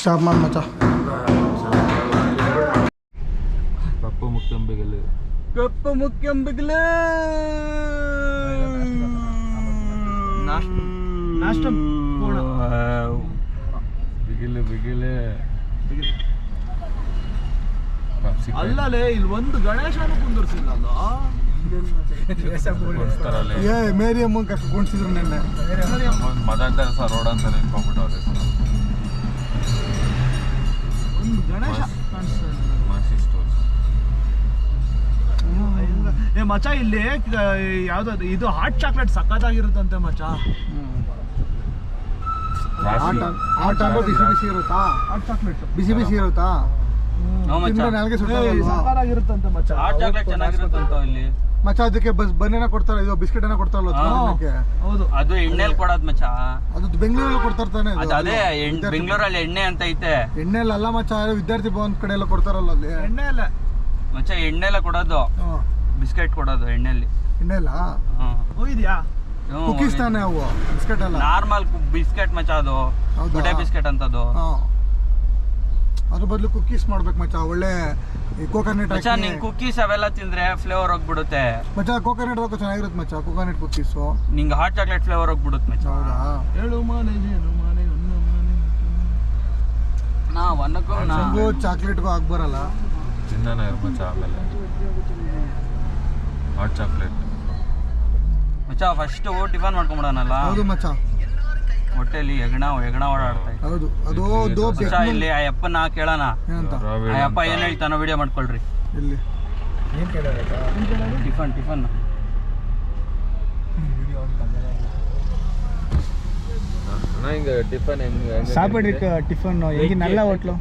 ಸ್ಟಾಪ್ ಮಾಡಿ ಮಚ್ಚ ಕಪ್ಪು ಮುಕ್ಕಂಬಿಗಲು ಕಪ್ಪು ಮುಖ್ಯಂಬಿಗ್ಲೇ ನಾಷ್ಟ ಬಿಗಿಲು ಬಿಗಿಲೆ ಅಲ್ಲಲೇ ಇಲ್ಲಿ ಒಂದು ಗಣೇಶನು ಕುಂದಿರ್ಸಿಲ್ಲ ಏ ಮೇರಿ ಅಮ್ಮನ ಕಷ್ಟ ಕುಣಿಸಿದ್ರು ನೆನ್ನೆ ಮದರ್ ರೋಡ್ ಅಂತ ನಿಂತ್ಕೊಂಡ್ಬಿಟ್ಟವ್ರೆ ಒಂದು ಗಣೇಶ ಕಾಣಿಸ್ತಾ ಮಾಸಿ ಸ್ಟೋರ್ಸ್ ಏ ಮಚ ಇಲ್ಲಿ ಯಾವ್ದು ಇದು ಹಾಟ್ ಚಾಕ್ಲೇಟ್ ಸಕ್ಕತ್ತಾಗಿರುತ್ತಂತೆ ಮಚ. ಹಾಟ್ ಅಂದ್ರೆ ಬಿಸಿ ಬಿಸಿ ಇರುತ್ತಾ? ಹಾಟ್ ಚಾಕ್ಲೇಟ್ ಬಿಸಿ ಬಿಸಿ ಇರುತ್ತಾ? ನಾಲ್ಗೆ ಸಕ್ಕತ್ತಾಗಿರುತ್ತಂತೆ ಮಚ. ಹಾಟ್ ಚಾಕ್ಲೇಟ್ ಚೆನ್ನಾಗಿರುತ್ತಂತ ಇಲ್ಲಿ ಮಚ್ಚ. ಅದಕ್ಕೆ ಬನ್ನೇನ ಕೊಡ್ತಾರೆ, ಇದು ಬಿಸ್ಕೆಟ್ ಏನೋ ಕೊಡ್ತಾರಲ್ಲ ಹೌದು, ಅದು ಎಣ್ಣೆಲ್ ಕೊಡೋದ್ ಮಚ್ಚ. ಅದು ಬೆಂಗಳೂರಲ್ಲಿ ಕೊಡ್ತಾರೆ ತಾನೆ. ಅದೇ ಬೆಂಗಳೂರಲ್ಲಿ ಎಣ್ಣೆ ಅಂತ ಐತೆ. ಎಣ್ಣೆಲ್ಲ ಅಲ್ಲ ಮಚ್ಚ, ವಿದ್ಯಾರ್ಥಿ ಭವನ್ ಕಡೆ ಎಲ್ಲ ಕೊಡ್ತಾರಲ್ಲ ಅಲ್ಲಿ ಎಣ್ಣೆ ಎಲ್ಲ ಮಚ್ಚ. ಎಣ್ಣೆಲ್ಲ ಕೊಡೋದು, ಬಿಸ್ಕೆಟ್ ಕೊಡೋದು ಎಣ್ಣೆಲ್ಲಿ. ಎಣ್ಣೆಲ್ಲ ಹೋಗಿದ್ಯಾ? ಕುಕೀಸ್ ತಾನೆ ಅವು, ಬಿಸ್ಕೆಟ್ ಅಲ್ಲ. ನಾರ್ಮಲ್ ಬಿಸ್ಕೆಟ್ ಮಚ್ಚ, ಅದು ಗುಡೆ ಬಿಸ್ಕೆಟ್ ಅಂತದ್ದು. ಅದ್ರ ಬದಲು ಕುಕೀಸ್ ಮಾಡ್ಬೇಕು ಮಚ್ಚ. ಒಳ್ಳೆ ಕೋಕೋನಟ್ ಮಚ್ಚ. ನಿಂಗ್ ಕುಕೀಸ್ ಅವೆಲ್ಲ ತಿಂದ್ರೆ ಫ್ಲೇವರ್ ಹೋಗ್ಬಿಡುತ್ತೆ ಮಚ್ಚ. ಕೋಕೋನಟ್ ಹಾಕೋ ಚೆನ್ನಾಗಿರುತ್ತೆ ಮಚ್ಚ, ಕೋಕೋನಟ್ ಕುಕೀಸ್. ನಿಂಗೆ ಹಾಟ್ ಚಾಕ್ಲೇಟ್ ಫ್ಲೇವರ್ ಹೋಗ್ಬಿಡುತ್ತೆ ಮಚ್ಚ. ಹೌದಾ? ನಾವು ಚಾಕ್ಲೇಟ್ಗೂ ಆಗ್ಬರಲ್ಲ. ತಿನ್ನೋಣ ಮಚ್ಚ. ಆಮೇಲೆ ಹಾಟ್ ಚಾಕ್ಲೇಟ್ ಮಚ್ಚ ಫಸ್ಟ್ ಟಿಫನ್ ಮಾಡ್ಕೊಂಬಿಡೋಣಲ್ಲ. ಹೌದು ಮಚ್ಚ. ಹೊಟ್ಟೆಲಿ ಹೆಗಣ ಓಡಾಡ್ತಾ ಇತ್ತು. ಹೌದು, ಅದು ಮಚ್ಚ ಇಲ್ಲಿ ಆ ಅಪ್ಪನ ಕೇಳೋಣ. ಏನಂತ? ಆ ಅಪ್ಪ ಏನ್ ಹೇಳ್ತಾನೋ ವಿಡಿಯೋ ಮಾಡ್ಕೊಳ್ರಿ. ಇಲ್ಲಿ ಟಿಫನ್ ಹಿಂಗೆ ಟಿಫನ್ ಹೆಂಗೆ ಸಾಪಿಡ್ರಿ ಟಿಫನ್ ಹೆಂಗಿ ನಲ್ಲ ಹೋಟ್ಲು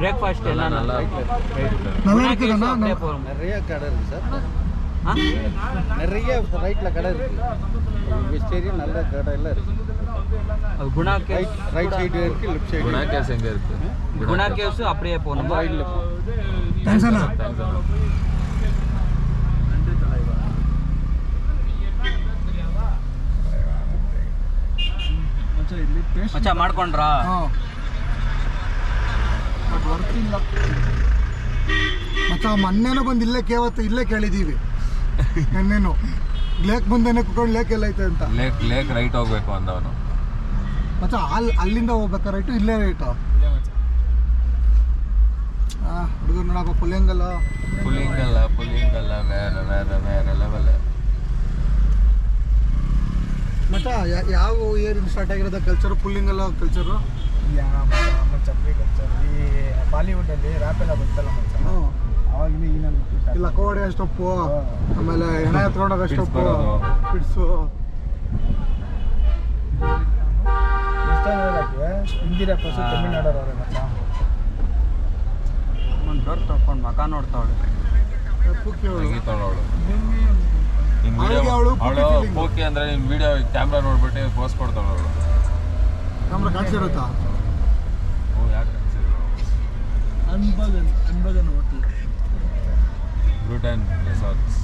பிரேக்ஃபாஸ்ட் எல்லாம் நல்லா நல்லா இருக்குதுண்ணா அப்படியே போகிறோம். நிறைய கடை இருக்கு சார், ஆ நிறைய ரைட்ல கடை இருக்கு. வெஜிடேரியன் நல்ல கடை எல்லாம் இருக்கு. அது குணா கேவ்ஸ் ரைட் சைடு இருக்கு, லெஃப்ட் சைடு குணா கேவ்ஸ் எங்கே இருக்கு? குணா கேவ்ஸ் அப்படியே போகணும். சைடுல தேங்க்ஸ் அண்ணா. Thanks அண்ணா. ಮಚ್ಚ ಮಾಡ್ಕೊಂಡ್ರಾ? ಹಾಂ ಬಟ್ ವರ್ತಿಲ್ಲ ಮಚ್ಚ. ಮೊನ್ನೆನೂ ಬಂದು ಇಲ್ಲೇ ಇಲ್ಲೇ ಕೇಳಿದ್ದೀವಿ. ನೆನ್ನೆನು ಲೇಕ್ ಮುಂದೆನೆ ಕುತ್ಕೊಂಡು ಲೇಕ್ ಎಲ್ಲ ಐತೆ ಅಂತ. ಲೇಕ್ ರೈಟ್ ಹೋಗ್ಬೇಕು ಅಂದವನು. ಮಚ್ಚ ಅಲ್ಲಿಂದ ಹೋಗ್ಬೇಕಾ ರೈಟು ಇಲ್ಲೇ ರೈಟು? ಹಾಂ ಹುಡುಗರು ನೋಡಪ್ಪ ಪುಲಿಂಗಲ್ಲ ಪುಲಿಂಗಲ್ಲ ಬೇರೆ ಲೆವೆಲ್. ಮಚ್ಚ ಯಾವ ಇಯರ್ ಸ್ಟಾರ್ಟ್ ಆಗಿರೋದ ಕಲ್ಚರು? ಪುಲ್ಲಿಂಗಲ್ಲ ಕಲ್ಚರು ಬಾಲಿವುಡ್ ಅಲ್ಲಿ ರ್ಯಾಪ್ ಎಲ್ಲ ಬಂತಲ್ಲ ಮಚ್ಚ, ಅವಾಗಿನ ಈ ಇಲ್ಲ ಕೋಡೆ ಸ್ಟೆಪ್ಪು, ಆಮೇಲೆ ಹೆಣ ಎತ್ಕೊಂಡಾಗ ಸ್ಟೆಪ್ಪು, ಬರೋದು. ಪಿಡ್ಸು. ಹಿಂದಿ ರ್ಯಾಪರ್ಸು ತಮಿಳ್ನಾಡೋರು ಅವರೇ ಮಚ್ಚ. ಒಂದು ಡೋರ್ ತಗೊಂಡು ಮಕ ನೋಡ್ತಾವಳೆ. ಪುಕ್ಕಿ ಅವಳು. ತೆಗಿತಾಳವಳು. ಅವಳಿಗೆ ಅವಳು ಪುಕ್ಕಿ feeling. ಪೋಕಿ ಅಂದ್ರೆ ನಿನ್ ವಿಡಿಯೋ ಕ್ಯಾಮ್ರಾ ನೋಡ್ಬಿಟ್ಟು ಪೋಸ್ಟ್ ಕೊಡ್ತಾಳ ಅವಳು. ಕ್ಯಾಮ್ರಾ ಕಾಣಿಸಿರುತ್ತಾ? ಯಾಕೆ ಅನ್ಬಗನ್ ಹೋಟೆಲ್, ಬ್ರೂಟನ್ ರೆಸಾರ್ಟ್ಸ್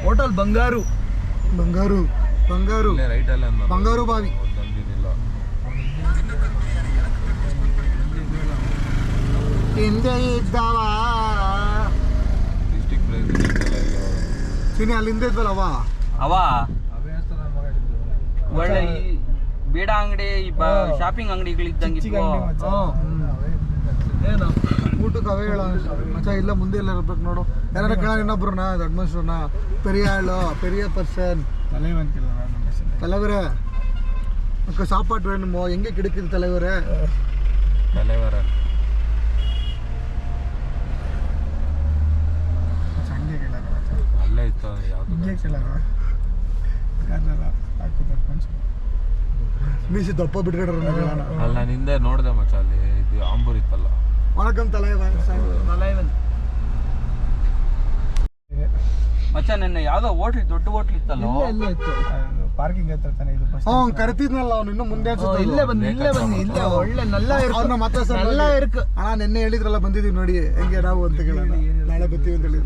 ಹೋಟೆಲ್ ಬಂಗಾರು. ಬಂಗಾರು ಇಲ್ಲೇ ರೈಟ್ ಅಲ್ಲ ಬಂಗಾರು ಬಾವಿ. ಒಂದೊಂದಿನಿಲ್ಲ. ಹಿಂದೆ ಇದ್ದಾವ ಡಿಸ್ಟಿಕ್ ಪ್ಲೇಸ್ ಚಿನಿ ಅಲ್ಲಿ ಹಿಂದೆ ಇದ್ವಲ್ಲವ. ಅವ ಒಳ್ಳೆ ಈ ಬೇಡ ಅಂಗಡಿ ಶಾಪಿಂಗ್ ಅಂಗಡಿಗಳಿದ್ದಂಗೆ ಇದ್ವು. ಏನು ಊಟಕ್ಕೆ ಅವೇ ಹೇಳ ಮಚ್ಚ. ಇಲ್ಲ ಮುಂದೆ ಎಲ್ಲ ಇರ್ಬೇಕು ನೋಡು. ಯಾರು ಕೇಳ ಇನ್ನೊಬ್ರನ್ನ ದೊಡ್ಡ ಮನುಷ್ಯರನ್ನ, பெரிய பர்சன் தலைவரே அக்கா சாப்பாட்டு வேணுமோ? எங்கே கிடைக்குது தலைவரே? ಅಲ್ಲೇ ಇತ್ತು ಯಾವ್ದು ಮೀಸಿ ದಪ್ಪ ಬಿಟ್ಕೊಂಡ್ರ ಅಲ್ಲ ನಿಂದೆ ನೋಡ್ದೆ ಮಚ್ಚ, ಅಲ್ಲಿ ಇದು ಆಂಬೂರ್ ಇತ್ತಲ್ಲ. வணக்கம் தலைவன். ಮಚ್ಚ ನಿನ್ನೆ ಯಾವ್ದೋ ಹೋಟ್ಲ್ ದೊಡ್ಡ ಹೋಟ್ಲ್ ಇತ್ತಲ್ಲ, ಎಲ್ಲ ಇತ್ತು. ಪಾರ್ಕಿಂಗ್ ಹತ್ರ ತಾನೆ ಇದು ಬಸ್. அவன் கருத்திದ್ನಲ್ಲ ಅವನು ಇನ್ನು ಮುಂದೆ ಅನ್ಸುತ್ತೆ. ಇಲ್ಲೇ ಬನ್ನಿ ಇಲ್ಲೇ ಒಳ್ಳೆ ನಲ್ಲ ಅವ್ರನ್ನ ಮತ್ತೆ ಸರ್ ನಲ್ಲ ಇருக்கு. ಅಣ್ಣ ನಿನ್ನೆ ಹೇಳಿದ್ರಲ್ಲ ಬಂದಿದ್ದೀವಿ ನೋಡಿ ಹೆಂಗೆ ನಾವು ಅಂತ ಕೇಳೋಣ. ನಾಳೆ ಬರ್ತೀವಿ ಅಂತ ಹೇಳಿದ್ರು.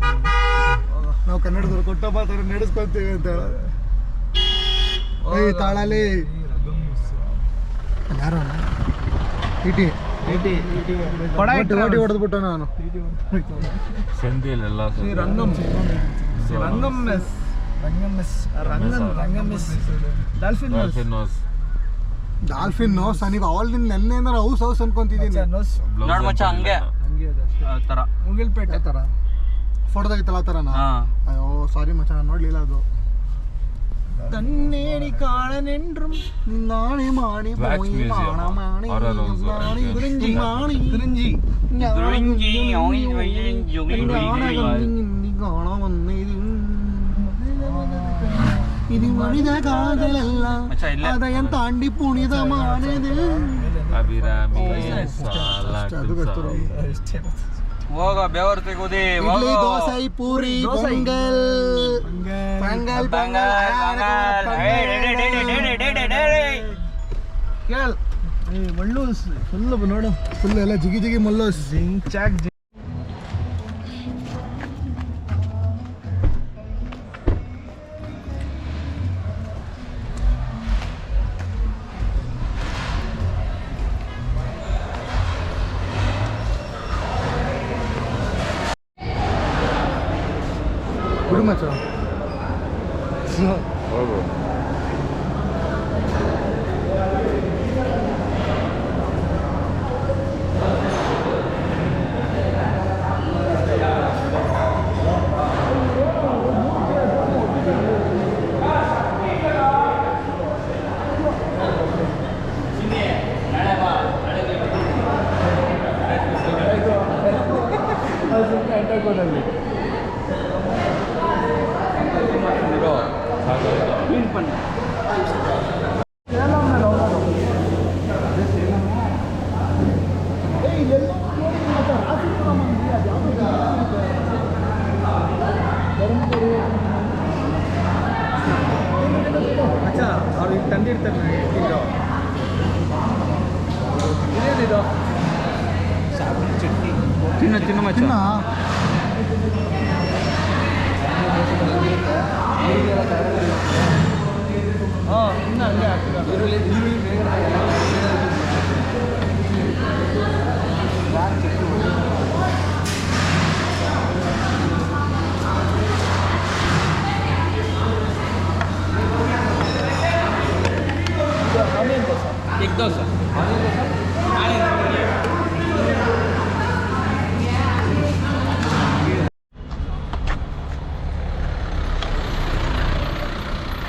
ನಾವು ಕನ್ನಡದವ್ರು ಕೊಟ್ಟ ಮಾತಾಡಿ ನಡೆಸ್ಕೊಂತೀವಿ ಅಂತ ಹೇಳ. ತಾಳಲಿ ಯಾರು ಇಟಿ ಓಟಿ ಹೊಡೆದ್ಬಿಟ್ಟ ನಾನು. ಸಂಧಿಯಲ್ಲೆಲ್ಲ ರಂಗಂ ಮೆಸ್ ಡಾಲ್ಫಿನ್ ನೋಸ್. ನೀವು ಅವಳಿಂದ ನೆನ್ನೆ ಅಂದ್ರೆ ಹೌಸ್ ಅನ್ಕೊಂತಿದ್ದೀನಿ. ನೋಡ್ ಮಚ್ಚ ಹಂಗೆ ತರ ಮುಗಿಲ್ಪೇಟೆ ಥರ ಫೋಟೋದಾಗಿತ್ತಲ್ಲ ಆ ಥರನಾ? ಹಾ. ಅಯ್ಯೋ ಸಾರಿ ಮಚ್ಚ, ನಾನು ನೋಡ್ಲಿಲ್ಲ ಅದು. தன்னேடி காணனென்றும் நாணி மாணி Wax போய் museum. Mani Horror house. Mani குறிஞ்சி மாணி குறிஞ்சி காண வந்தது இது மனித காதலல்ல, மச்சான், இல்ல. அதையும் தாண்டி புனிதமானது. ಅಭಿರಾಮಿ ಅದು ಗೊತ್ತು. ಹೋಗ ಬೆವರು ತೆಗುದಿ ಇಡ್ಲಿ ದೋಸೆ ಪೂರಿ ಪೊಂಗಲ್ ಕೇಳ್ ಮಳ್ಳೂಸ್ ಫುಲ್ ನೋಡು, ಫುಲ್ ಎಲ್ಲ ಜಿಗಿ ಮಲ್ಲೋಸ್. ಜಿಂಗ್ ಚಾಕ್ ಬಿಡು ಮಚ್ಚ. ಹೋಗು. ಕ್ಲೀನ್ பண்ணு. ಏಯ್ ತಂದಿರ್ತಾರೆ ಇದೇನಿದು ಸಾಬೂನು ಚಟ್ನಿ ತಿನ್ನ ಮಚ್ಚ ತಿನ್ನ ಹಾಂ ಇನ್ನು ಹಂಗೆ ಈರುಳ್ಳಿ ಎಗ್ ದೋಸೆ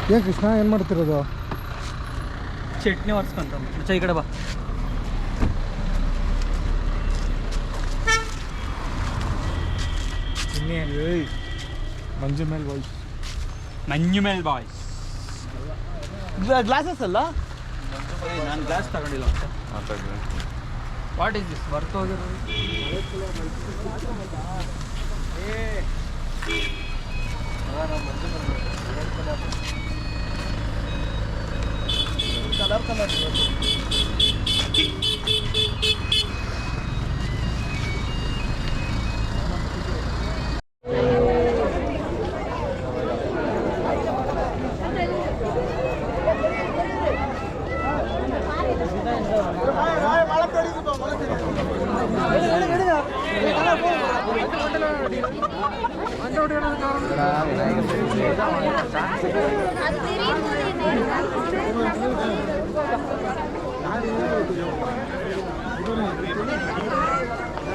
ಏನು ಕೃಷ್ಣ ಏನು ಮಾಡ್ತಿರೋದು? ಚಟ್ನಿ ಒರ್ಸ್ಕೊಂತ ಮಚ್ಚ ಈ ಕಡೆ ಬಾ. ಮಂಜು ಮೇಲೆ ಬಾಯ್ಸ್ ಮಂಜು ಮೇಲ್ ಬಾಯ್ಸ್. ಗ್ಲಾಸಸ್ ಅಲ್ಲ ನಾನು ಗ್ಲಾಸ್ ತಗೊಂಡಿಲ್ಲ. ವಾಟ್ ಇಸ್ ದಿಸ್ ಬರ್ತೋಗಿರೋದು? ಕಲರ್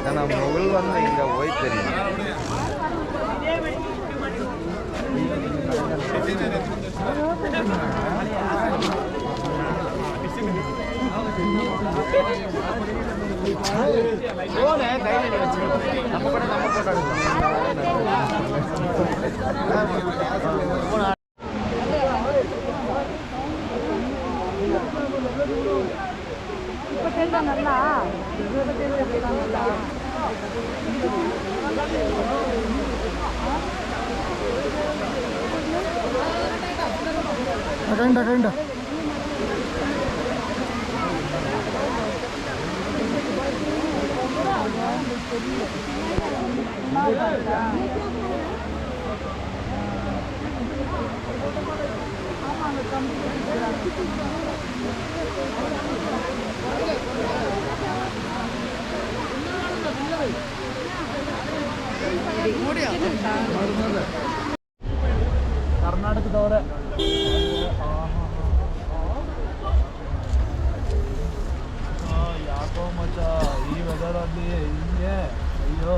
ನಮ್ಮ ಮಗಳು ಬಂದು ಹಿಂಗೆ ಹೋಯ್ತೀರಿ ಅಖಂಡ ಕರ್ನಾಟಕದವರೇ ಯಾಕೋ ಮಚ್ಚ ಈ ವೆದರಲ್ಲಿ ಹಿಂಗೆ ಅಯ್ಯೋ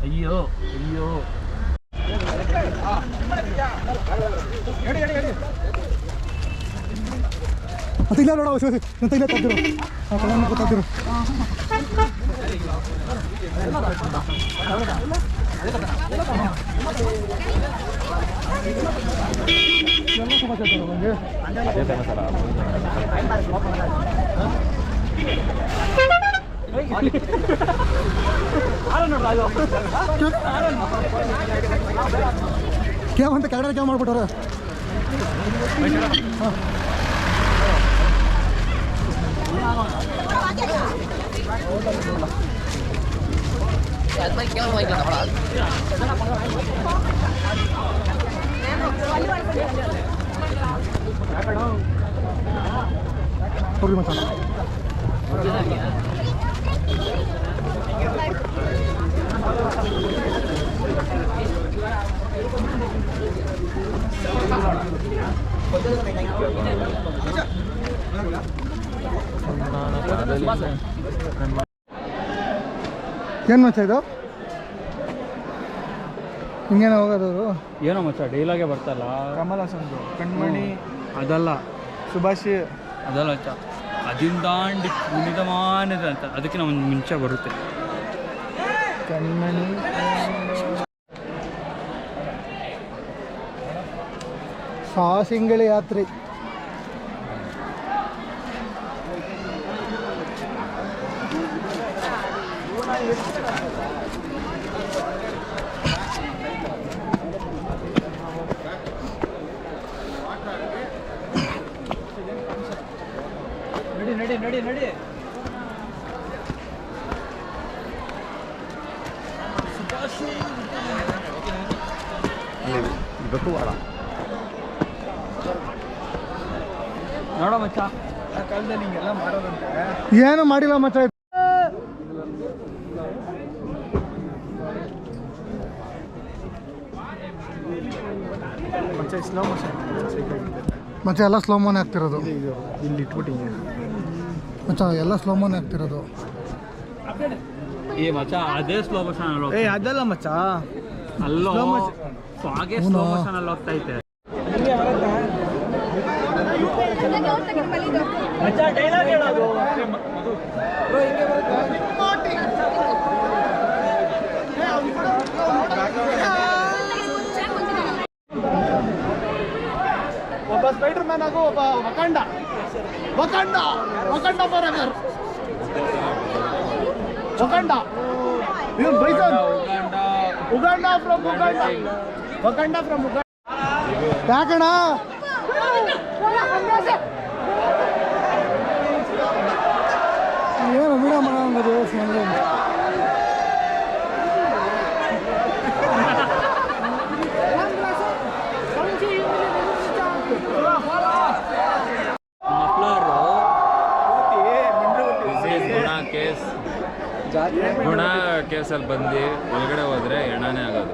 ಅಯ್ಯೋ ಅಯ್ಯೋ ಮತ್ತೆ ಇಲ್ಲ ನೋಡ ಅಂತ ಇಲ್ಲ ತದ್ದಿರು ತದ್ದಿರು ಎಲ್ಲ ಸಮಾಚಾರ ನನಗೆ ಕ್ಯಾಮ್ ಅಂತ ಕನ್ನಡ ಕ್ಯಾಮ್ ಮಾಡ್ಬಿಟ್ಟವ್ರೆ. ಹೋಗ್ಲಿ ಮಚ್ಚ ಏನು ಮಚ್ಚ ಇದು ಹಿಂಗೇನೋ ಹೋಗೋದು ಏನೋ ಮಚ್ಚ ಡೈಲಾಗೆ ಬರ್ತಲ್ಲ. ಕಮಲ ಸಂದು ಕಣ್ಮಣಿ ಅದಲ್ಲ ಸುಭಾಷ್ ಅದಲ್ಲ ಮಚ್ಚ ಅದಿಂದಾಂಡಿ ಪುನಿತಮಾನದ ಅಂತ ಅದಕ್ಕೆ ನಾವು ಮುಂಚೆ ಬರುತ್ತೆ. ಕಣ್ಮಣಿ ಸಾಸಿಂಗಳಿ ಯಾತ್ರೆ ನಡಿ ನಡಿ ನಡಿ ಇವತ್ತು ವಾರ ನೋಡೋ ಮಚ್ಚ ಕಾಲದಲ್ಲಿ ಹಿಂಗೆಲ್ಲ ಮಾಡೋದಂತೆ. ಏನು ಮಾಡಿಲ್ಲ ಮಚ್ಚ. ಸ್ಲೋ ಮೋಷನ್ ಮಚ್ಚ ಎಲ್ಲ ಸ್ಲೋ ಮೋನ್ ಆಗ್ತಿರೋದು. ಇಲ್ಲಿ ಇಟ್ಬಿಟ್ಟಿಗೆ ಮಚ್ಚ ಎಲ್ಲ ಸ್ಲೋ ಮೋನ್ ಆಗ್ತಿರೋದು. ಏ ಮಚ್ಚ ಅದೇ ಸ್ಲೋ ಮೋಷನ್ ಅಲ್ಲಿ ಏ ಅದಲ್ಲ ಮಚ್ಚ, ಅಲ್ಲೋ slow motion. ಸೊ ಹಾಗೆ ಸ್ಲೋ ಮೋಷನ್ ಅಲ್ಲಿ ಹೋಗ್ತಾ ಐತೆ ಮಚ್ಚ ಡೈಲಾಗ್ ಹೇಳೋದು ಒಬ್ಬ ಸ್ಪೈಡರ್ ಮ್ಯಾನ್ ಆಗು, ಒಬ್ಬ ವಕಾಂಡ ವಕಾಂಡ ವಕಾಂಡ ಫಾರೆವರ್ ವಕಾಂಡ. ಇವನು bison Uganda from Uganda, Wakanda from Uganda. ಯಾಕಣ್ಣ ಏನು ಬಿಡ ಮಾಡೋದು ಗುಣ ಕೇಸಲ್ಲಿ ಬಂದು ಒಳಗಡೆ ಹೋದ್ರೆ ಎಣ್ಣಾನೇ ಆಗೋದು.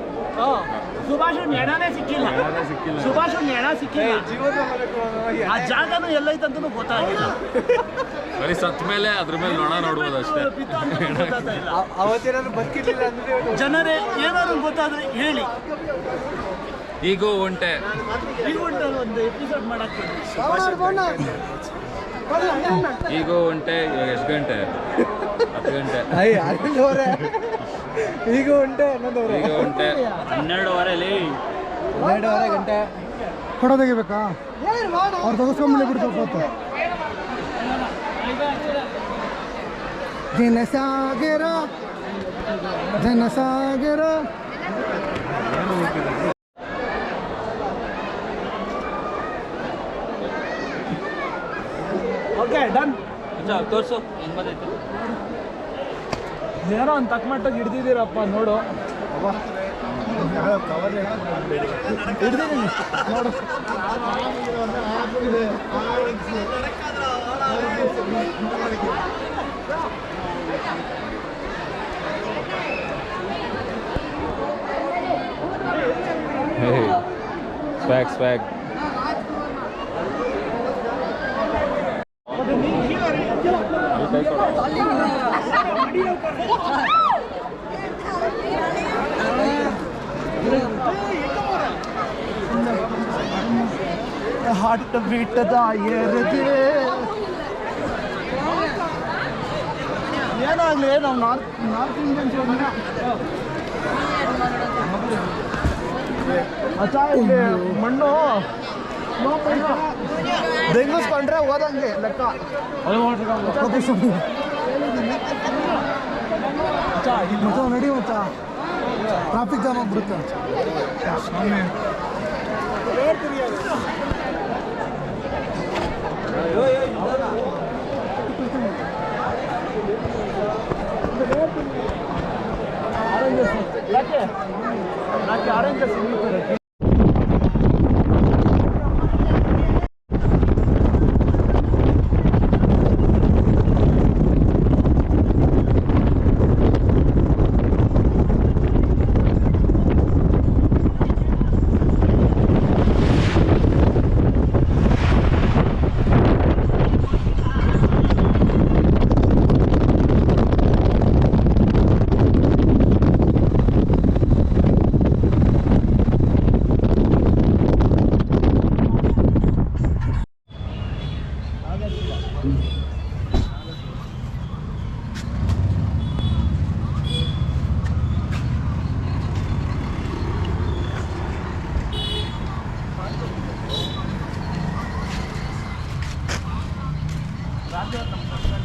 ಸುಭಾಷ್ ಎಣನೇ ಸಿಕ್ಕಿಲ್ಲ, ಎಣ್ಣಾನೇ ಸಿಕ್ಕಿಲ್ಲ. ಸುಭಾಷ್ ಎಣ ಸಿಕ್ಕಿಲ್ಲ. ಆ ಜಾಗನೂ ಎಲ್ಲೈತಂತನೂ ಗೊತ್ತಾಗಿಲ್ಲ. ಬರೀ ಸತ್ತ ಮೇಲೆ ಅದ್ರ ಮೇಲೆ ನೊಣ ನೋಡ್ಬೋದು ಅಷ್ಟೇ. ಅವತ್ತೇನಾದ್ರು ಬದುಕಿರ್ಲಿಲ್ಲ ಅಂದ್ರೆ ಜನರೇ ಏನಾದ್ರು ಗೊತ್ತಾದ್ರೆ ಹೇಳಿ. ಈಗೂ ಉಂಟೆ ಈಗ ಒಂದು ಎಪಿಸೋಡ್ ಮಾಡಕ್ಕೆ ಈಗೂ ಉಂಟೆ. ಇವಾಗ ಎಷ್ಟು ಗಂಟೆ? 10 ಗಂಟೆ. ಈಗ ಉಂಟೆ ಈಗ ಉಂಟೆ 12:30 2.5 ಗಂಟೆ ಫೋಟೋ ತೆಗಿಬೇಕಾ? ಅವ್ರು ತೆಗೆಸ್ಕೊಂಡ್ಬಿಡಿ ಬಿಡ್ತು ಫೋಟೋ. ಜನಸಾಗರ ಜನಸಾಗರ. Okay done. ಮಚ್ಚ ತೋರ್ಸು ಹೆಂಗ್ ಬಂದೈತೆ. ಏನೋ ಒಂದು ತಕ್ಕ ಮಟ್ಟಿಗೆ ಹಿಡ್ದಿದ್ದೀರಪ್ಪ ನೋಡು. ಹಿಡ್ದಿದ್ದೀನಿ ನೋಡು. ಸ್ವ್ಯಾಗ್ ಸ್ವ್ಯಾಗ್. ಹಾಟ್ ಬಿಟ್ಟದ ಏರಿದೆ. ಏನಾಗಲಿ ನಾವು ನಾರ್ತ್ ಇಂಡಿಯನ್ಸ್ ಅಚ್ಚಾ ಇಲ್ಲಿ ಮಣ್ಣು ದೆಂಗಿಸ್ಕೊಂಡ್ರೆ ಓದಂಗೆ ಲೆಕ್ಕ. ಮಚ್ಚ ನಡಿ ಮಚ್ಚ, ಟ್ರಾಫಿಕ್ ಜಾಮ್ ಆಗ್ಬಿಡುತ್ತೆ. ಯಾಕೆ ಆರೆಂಜಸ್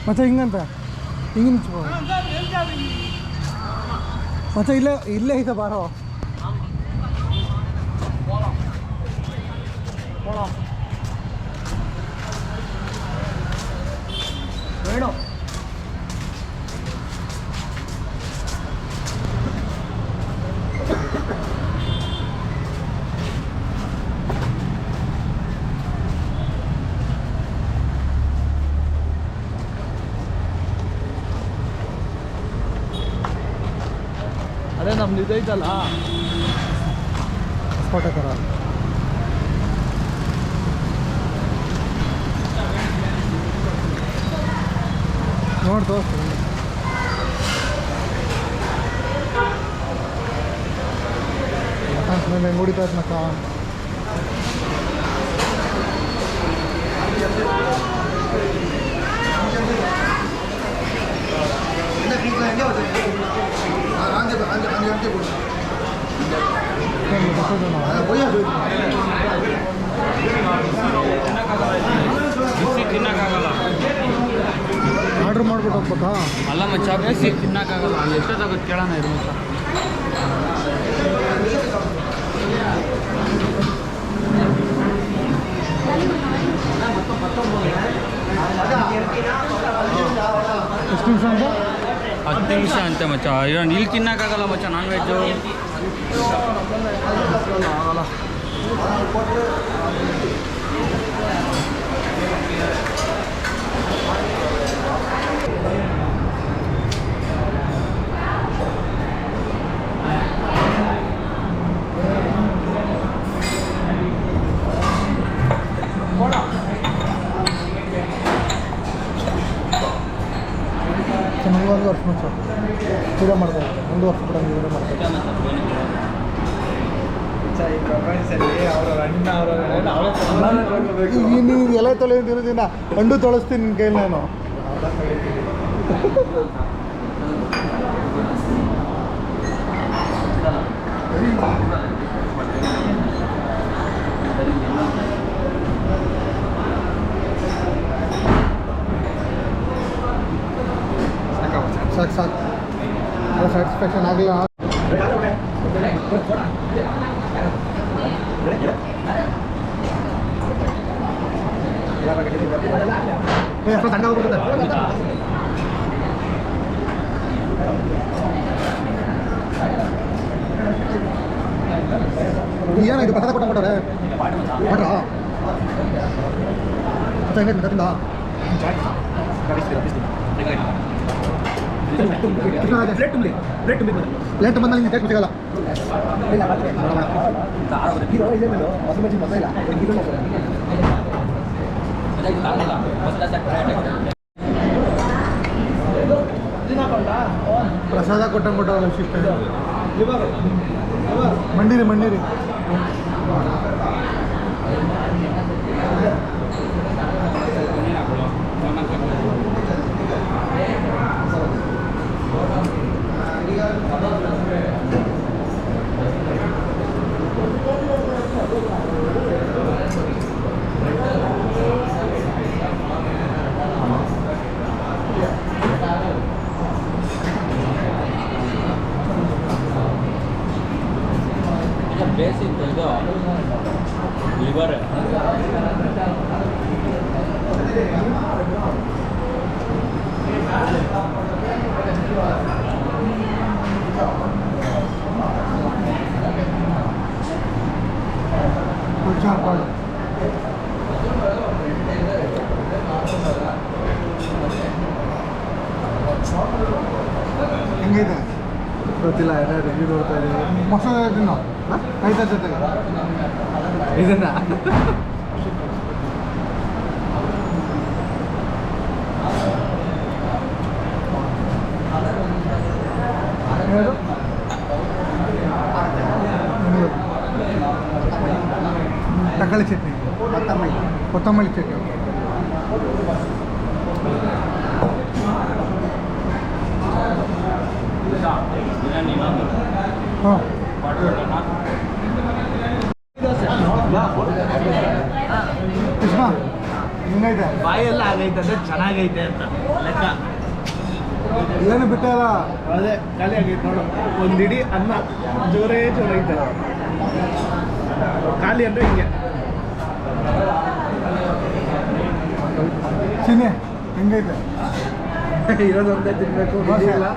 ಮಚ್ಚ ಹಿಂಗಂತ ಹಿಂಗೆ ನಿಂತ್ಕೋ ಮಚ್ಚ. ಇಲ್ಲೇ ಇಲ್ಲೇ ಐತೆ ಬಾರೋ. ವೇಣು ಅದೇ ನಮ್ದು ಇದೈತಲ್ಲ ಫೋಟೋ ಥರ ನೋಡಿ ತೋರಿಸ್ತೀನಿ ಹೆಂಗೆ ಹೊಡಿತಾ ಇದ್ನಕ್ಕ ಬಿಸಿ ತಿನ್ನಕ್ಕಾಗಲ್ಲ. ಆರ್ಡ್ರ್ ಮಾಡ್ಬಿಟ್ಟು ಹೋಗ್ಬೇಕಾ ಅಲ್ಲ ಮಚ್ಚ, ಬಿಸಿ ತಿನ್ನಕ್ಕಾಗಲ್ಲ. ಎಷ್ಟೊತ್ತಾಗುತ್ತೆ ಕೇಳೋಣ ಇರು ಮಚ್ಚ. ಎಷ್ಟು ನಿಮಿಷ ಅಂತ 10 ನಿಮಿಷ ಅಂತೆ ಮಚ್ಚ. ಇಲ್ಲಿ ತಿನ್ನಕ್ಕಾಗಲ್ಲ ಮಚ್ಚ ನಾನ್ ವೆಜ್ಜು. ನನಗೆ 1 ವರ್ಷ ಮುಂಚೆ ವಿಡಿಯೋ ಮಾಡ್ತಾರೆ 1 ವರ್ಷ ಕೂಡ ವಿಡಿಯೋ ಮಾಡ್ತಾರೆ ನೀನು ಎಲೆ ತೊಳೆದಿರೋದಿನ ಹಂಡು ತೊಳಸ್ತೀನಿ ನಿನ್ನ ಕೈಲಿ ನಾನು ಸಾಕು ಸಾಕು ಅದು ಸ್ಯಾಟಿಸ್ಫ್ಯಾಕ್ಷನ್ ಆಗಲಿಲ್ಲ ಏನಾಯ್ತು ಪ್ರಸಾದ ಕೊಟ್ಟರೆ ಕೊಟ್ರಾ ಮತ್ತೆ ಹೆಂಗೆ ತಿಂದ ಪ್ಲೇಟ್ ಬಂದಾಗ ನಿಂಗೆ ಟೇಸ್ಟ್ ಸಿಗಲ್ಲ ಪ್ರಸಾದ ಕೊಟ್ಟಂಗೆ ಕೊಟ್ಟವಲ್ಲ ಶಿಫ್ಟ್ ಮಂಡಿರಿ ಮಂಡಿರಿ ಬೇಸಿಕ್ ಇದು ಲಿವರ್ ಹೆಂಗಿದೆ ಗೊತ್ತಿಲ್ಲ ಏನೋ ರಿವ್ಯೂ ನೋಡ್ತಾ ಇದ್ದೀನಿ ಮೊಸರು ತಿನ್ನೋ ಕೈತ ಜೊತೆಗೆ ಇದನ್ನ ತக்காಳಿ ಚಟ್ನಿ ಕೊತ್ತಂಬರಿ ಚಟ್ನಿ ಹಾಂ ಕೃಷ್ಣ ಹೆಂಗೈತೆ ಬಾಯೆಲ್ಲ ಆಗೈತೆ ಅಂದ್ರೆ ಚೆನ್ನಾಗೈತೆ ಅಂತ ಲೆಕ್ಕ. ಏನು ಬಿಟ್ಟಲ್ಲ ಅದೇ ಖಾಲಿ ಆಗೈತೆ ನೋಡು. ಒಂದಿಡೀ ಅನ್ನ ಜೋರೇ ಜೋರೈತೆ. ಖಾಲಿ ಅಂದ್ರೆ ಹಿಂಗೆ ಚಿನ್ನೆ ಹೆಂಗೈತೆ ಇರೋದೊಂದೇ ತಿನ್ಬೇಕು ಇಲ್ಲ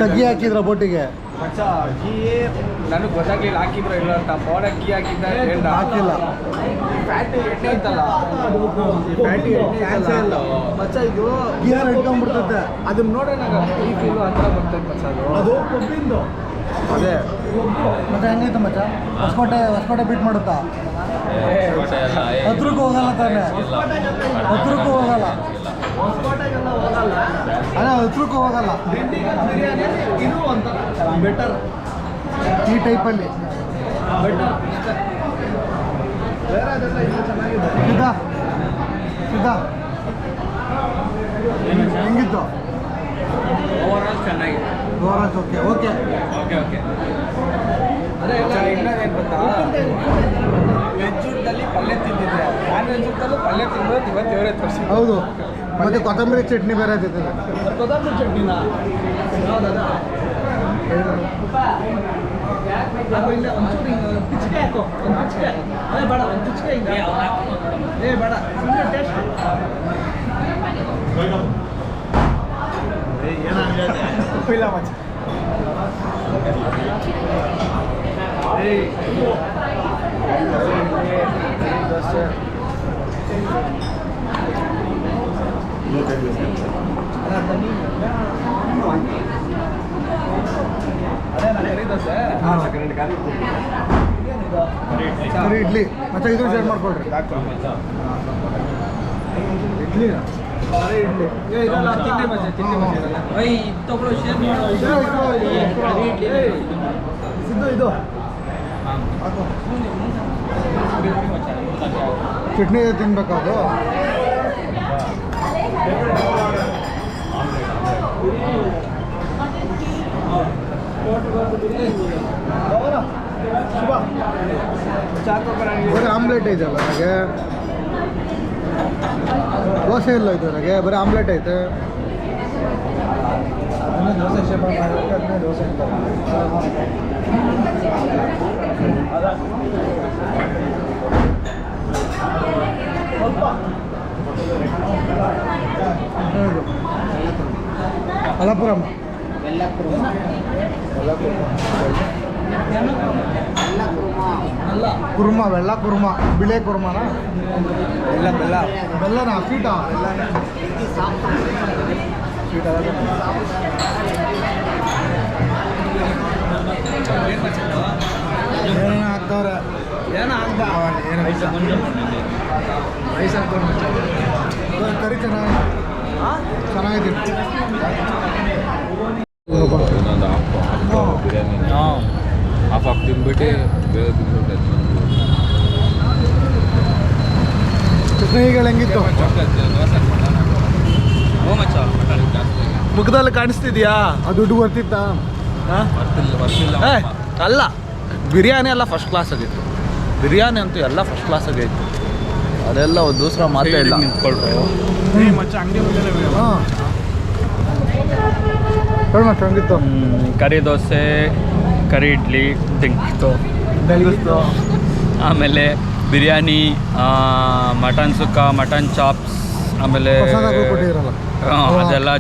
ತಗ್ಗಿ ಹಾಕಿದ್ರ ಬೋಟಿಗೆ ಮಚ್ಚ ಕೀ ನನಗೆ ಗೊತ್ತಾಗ್ಲಿಲ್ಲ ಹಾಕಿದ್ರು ಇಲ್ಲ ಅಂತ ಫೋನ್ ಕೀ ಹಾಕಿದ್ದ ಹೇಳ್ದ ಹಾಕಿಲ್ಲ ಫ್ಯಾಟಿ ಎಣ್ಣೆ ಐತಲ್ಲ ಫ್ಯಾಟಿ ಎಣ್ಣೆ ಐತಲ್ಲ ಮಚ್ಚ ಇದು ಗಿಯರ್ ಇಟ್ಕೊಂಡ್ಬಿಡ್ತೈತೆ ಅದನ್ನ ನೋಡ್ರೆ ನಂಗೆ ಈ ಫೀಲು ಆ ಥರ ಬರ್ತೈತೆ ಮಚ್ಚ ಅದು ಕೊಬ್ಬಿಂದು ಅದೇ ಮತ್ತೆ ಹೆಂಗೈತೆ ಮಚ್ಚ ಹೊಸಕೋಟೆ ಬೀಟ್ ಮಾಡುತ್ತಾ ಹತ್ರಕ್ಕೂ ಹೋಗಲ್ಲ ತಾನೆ ಹತ್ರಕ್ಕೂ ಹೋಗಲ್ಲ ಅದೇ ಹತ್ರಕ್ಕೂ ಹೋಗಲ್ಲ ಬಿರಿಯಾನಿ ಇದು ಒಂಥರ ಬೆಟರ್ ಈ ಟೈಪಲ್ಲಿ ಬೆಟರ್ ಬೇರೆ ಅದೆಲ್ಲ ಇನ್ನೂ ಚೆನ್ನಾಗಿದೆ ಸಿದ್ಧ ಹೆಂಗಿತ್ತು ಓವರಾಲ್ ಚೆನ್ನಾಗಿದೆ. ಗೋರಾಜ್ ಓಕೆ ಓಕೆ ಓಕೆ ಓಕೆ. ಅದೇ ಇನ್ನೊಂದೇನು ಗೊತ್ತಾ ವೆಜ್ ಊಟದಲ್ಲಿ ಪಲ್ಯ ತಿಂದಿದ್ದೆ ನಾನ್ ವೆಜ್ ಊಟದಲ್ಲೂ ಪಲ್ಯ ತಿಂಬೋದು ಇವತ್ತು ಇವರೇ ತೋರಿಸಿ ಹೌದು ಮತ್ತೆ ಕೊತ್ತಂಬರಿ ಚಟ್ನಿ ಬೇರೆ ಇರ್ತೈತೆ ಕೊತ್ತಂಬರಿ ಚಟ್ನಿನ ಹೌದಾ ಅದು ಇಲ್ಲ ಒಂಚೂರು ಹಿಂಗೆ ಪಿಚ್ಕೆ ಹಾಕೋ ಒಂದು ಪಿಚ್ಕೆ ಅದೇ ಬೇಡ ಒಂದು ಪಿಚ್ಕೆ ಹಿಂಗೆ ಏ ಬೇಡ ಸುಮ್ಮನೆ ಟೇಸ್ಟ್ ಇಲ್ಲ ಮಚ್ಚ ದೋಸೆ ಅದೇ ನಾನು ಕರಿ ದೋಸೆ ಕರಿ ಇಡ್ಲಿ ಮತ್ತೆ ಇದು ಶೇರ್ ಮಾಡ್ಕೊಳ್ರಿ ಇಡ್ಲಿ ಕರಿ ಇಡ್ಲಿ ಇದೆಲ್ಲ ತಿಂಡಿ ಮಚ್ಚ ತಿಂಡಿ ಮಚ್ಚ ಓಯ್ ತಗೊಳ್ಳೋ ಶೇರ್ ಮಾಡು. ಇದು ಹಾಕು ಚಟ್ನಿ ತಿನ್ಬೇಕಾದ್ರು ಬರೀ ಆಮ್ಲೆಟ್ ಐತಲ್ಲ ನನಗೆ ದೋಸೆ ಇಲ್ಲ ಐತೆ ನನಗೆ ಬರೀ ಆಮ್ಲೆಟ್ ಐತೆ ಅದನ್ನೇ ದೋಸೆ ಶೇಪ್ ಮಾಡೋಕ್ಕೆ ಅದನ್ನೇ ದೋಸೆ ಮಲಪುರಂ ಕುರ್ಮಾ ಬೆಲ್ಲ ಕುರ್ಮಾ ಬಿಳೆ ಕುರ್ಮಾನ ಬೆಲ್ಲ ಬೆಲ್ಲ ಬೆಲ್ಲನ ಸ್ವೀಟಾ ಸ್ವೀಟ್ ಅದ ಏನೇನು ಹಾಕ್ತವ್ರೆ ಏನೋ ಅಂತ ಏನು ರೈಸ್ ಹಾಕ್ಕೊಂಡು ಕರಿ ಚೆನ್ನಾಗಿದೆ ಚೆನ್ನಾಗಿದೆ ಇನ್ನೊಂದು ಹಾಫ್ ಬಿರಿಯಾನಿ ಹಾಫ್ ತಿಂದ್ಬಿಟ್ಟು ಬೇರೆ ತಿಂದ್ಬಿಟ್ಟು ಚಟ್ನಿಗಳು ಹೆಂಗಿತ್ತು ಓ ಮಚ್ಚ ಮುಖದಲ್ಲಿ ಕಾಣಿಸ್ತಿದ್ಯಾ ಆ ದುಡ್ಡು ಬರ್ತಿತ್ತಾ ಬರ್ತಿಲ್ಲ ಏ ಅಲ್ಲ ಬಿರಿಯಾನಿ ಎಲ್ಲ ಫಸ್ಟ್ ಕ್ಲಾಸ್ ಆಗಿತ್ತು ಬಿರಿಯಾನಿ ಅಂತೂ ಎಲ್ಲ ಫಸ್ಟ್ ಕ್ಲಾಸ್ ಆಗೈತು ಅದೆಲ್ಲ ಒಂದು ದೂಸರ ಮಾತೇ ಇಲ್ಲ ಹಾಂ ಹೇಳಿ ಮತ್ತೆ ಹೆಂಗಿತ್ತು ಕರಿ ದೋಸೆ ಕರಿ ಇಡ್ಲಿ ತೆಂಗಿತ್ತು. ಆಮೇಲೆ ಬಿರಿಯಾನಿ, ಮಟನ್ ಸುಕ್ಕ, ಮಟನ್ ಚಾಪ್ಸ್, ಆಮೇಲೆ ಹೊಸದಾಗಿ ಕೊಟ್ಟಿದ್ರಲ್ಲ ಅದೆಲ್ಲ